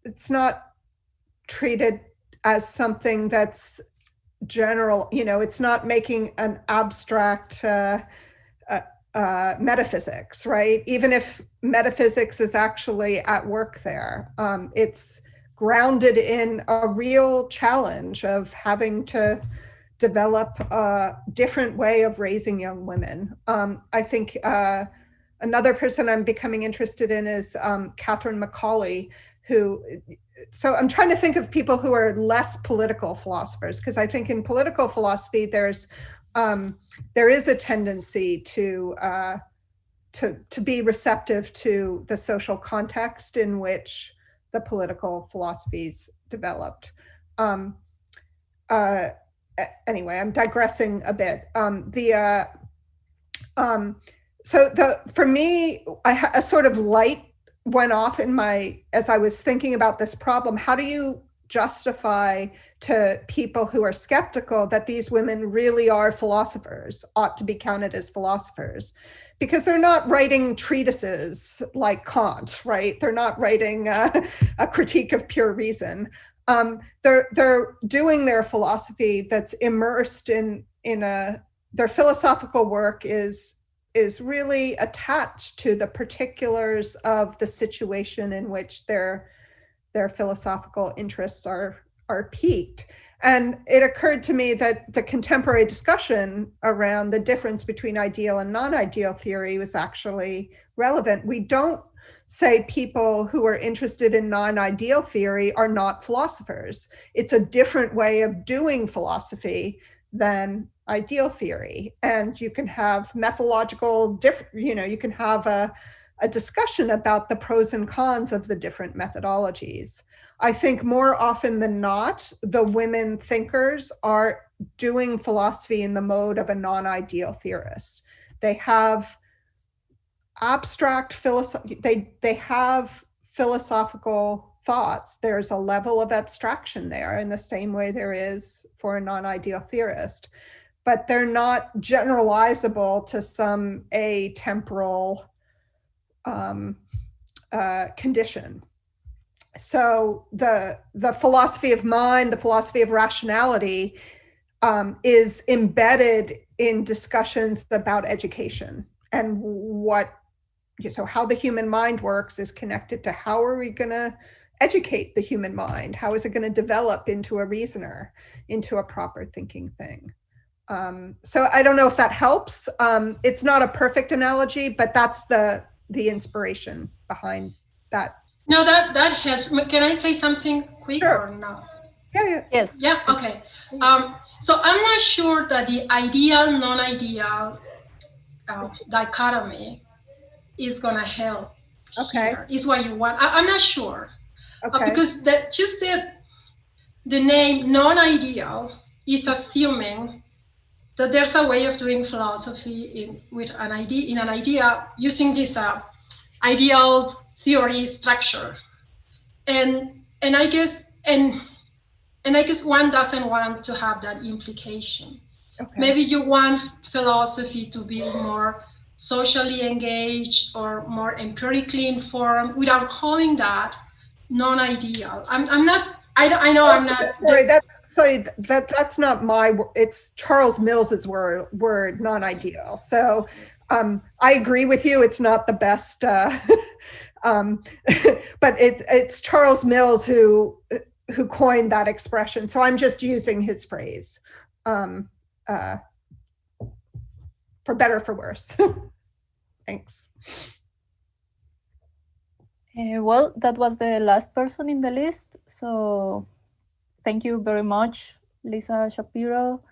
It's not treated as something that's general, it's not making an abstract metaphysics, right? Even if metaphysics is actually at work there, it's grounded in a real challenge of having to develop a different way of raising young women. I think another person I'm becoming interested in is Catherine Macaulay, so I'm trying to think of people who are less political philosophers, because I think in political philosophy there is a tendency to be receptive to the social context in which the political philosophies developed. Anyway, I'm digressing a bit. For me, a sort of light went off as I was thinking about this problem. How do you justify to people who are skeptical that these women really are philosophers, ought to be counted as philosophers? Because they're not writing treatises like Kant, right? They're not writing a critique of pure reason. They're doing their philosophy that's immersed in their philosophical work is really attached to the particulars of the situation in which their philosophical interests are piqued. And it occurred to me that the contemporary discussion around the difference between ideal and non-ideal theory was actually relevant. We don't say people who are interested in non-ideal theory are not philosophers. It's a different way of doing philosophy than ideal theory. And you can have methodological you can have a discussion about the pros and cons of the different methodologies. I think more often than not, the women thinkers are doing philosophy in the mode of a non-ideal theorist. They have abstract philosophy, they have philosophical thoughts. There's a level of abstraction there in the same way there is for a non-ideal theorist, but they're not generalizable to some atemporal condition. So the philosophy of mind, the philosophy of rationality is embedded in discussions about education, and how the human mind works is connected to how are we going to educate the human mind? How is it going to develop into a reasoner, into a proper thinking thing? So I don't know if that helps. It's not a perfect analogy, but that's the inspiration behind that. No, that helps. Can I say something quick? Sure. Or no? Yeah. Yes. Yeah, okay. So I'm not sure that the ideal, non-ideal dichotomy is going to help. Okay. Here, is what you want. I'm not sure. Okay. Because the name non-ideal is assuming that there's a way of doing philosophy in an idea using this ideal theory structure, and I guess one doesn't want to have that implication. Okay. Maybe you want philosophy to be more socially engaged or more empirically informed without calling that non-ideal. I'm not. I know I'm not. That's not my. It's Charles Mills's word non-ideal. So I agree with you. It's not the best, but it's Charles Mills who coined that expression. So I'm just using his phrase, for better or for worse. Thanks. Well, that was the last person in the list. So thank you very much, Lisa Shapiro.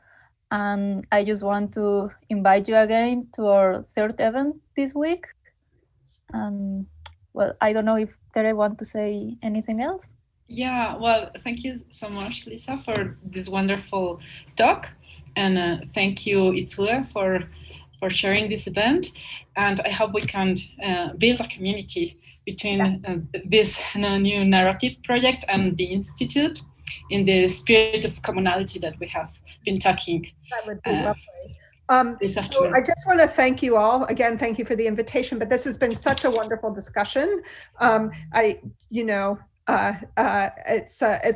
And I just want to invite you again to our third event this week. Well, I don't know if Tere want to say anything else. Yeah, well, thank you so much, Lisa, for this wonderful talk. And thank you, Itzue, for sharing this event. And I hope we can build a community between this new narrative project and the Institute. in the spirit of commonality that we have been talking. That would be lovely. So I just want to thank you all again. Thank you for the invitation. But this has been such a wonderful discussion. It's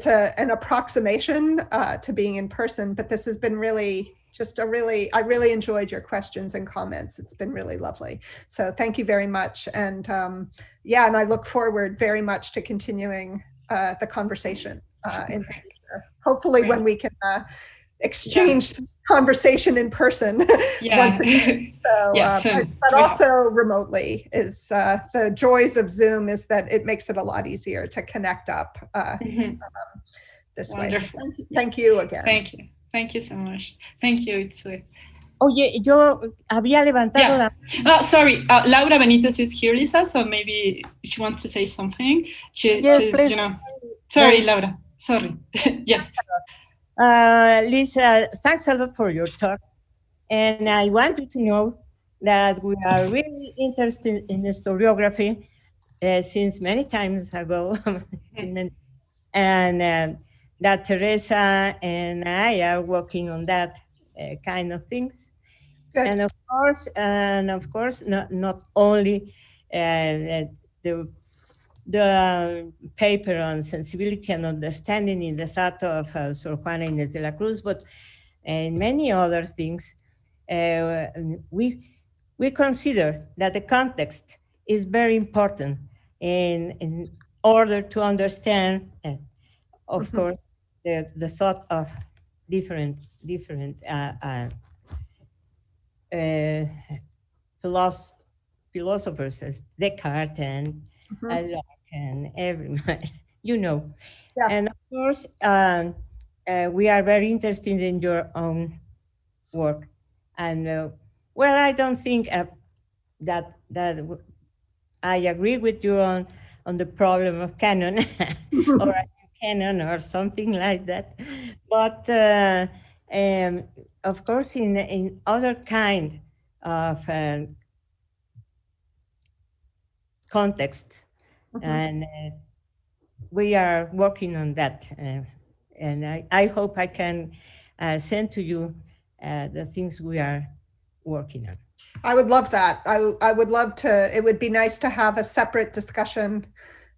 an approximation to being in person, but this has been really I really enjoyed your questions and comments. It's been really lovely. So thank you very much. And and I look forward very much to continuing the conversation in the future. Hopefully when we can exchange conversation in person once again. So, but also remotely is the joys of Zoom is that it makes it a lot easier to connect up this way. So thank you again. Thank you so much. Thank you, Itzue. Oye, yo había levantado la... Oh, sorry, Laura Benitez is here, Lisa, so maybe she wants to say something. Yes, please. Sorry, Laura, sorry. Yes. Lisa, thanks a lot for your talk. And I want you to know that we are really interested in historiography since many times ago. And that Teresa and I are working on that kind of things. Good. And of course, not only the paper on sensibility and understanding in the thought of Sor Juana Inés de la Cruz, but many other things. We consider that the context is very important in order to understand, of course, the thought of different philosophers as Descartes and Locke and everyone, Yeah. And of course, we are very interested in your own work. And I don't think that I agree with you on the problem of canon or canon or something like that. But of course, in other kind of contexts, and we are working on that. And I hope I can send to you the things we are working on. I would love that. I would love to, it would be nice to have a separate discussion.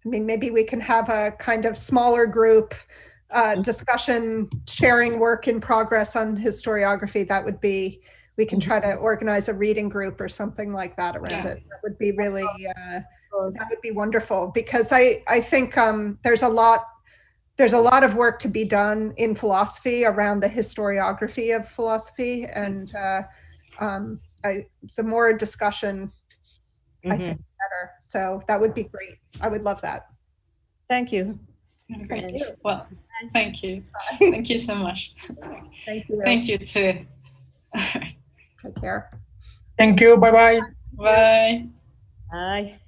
I mean, maybe we can have a kind of smaller group discussion, sharing work in progress on historiography. That would be, we can try to organize a reading group or something like that around it. That would be really, that would be wonderful, because I think there's a lot of work to be done in philosophy around the historiography of philosophy, and the more discussion, I think, the better. So that would be great. I would love that. Thank you. Thank you. Well, thank you. Thank you so much. Thank you. Thank you too. Take care. Thank you. Bye-bye. Bye. Bye.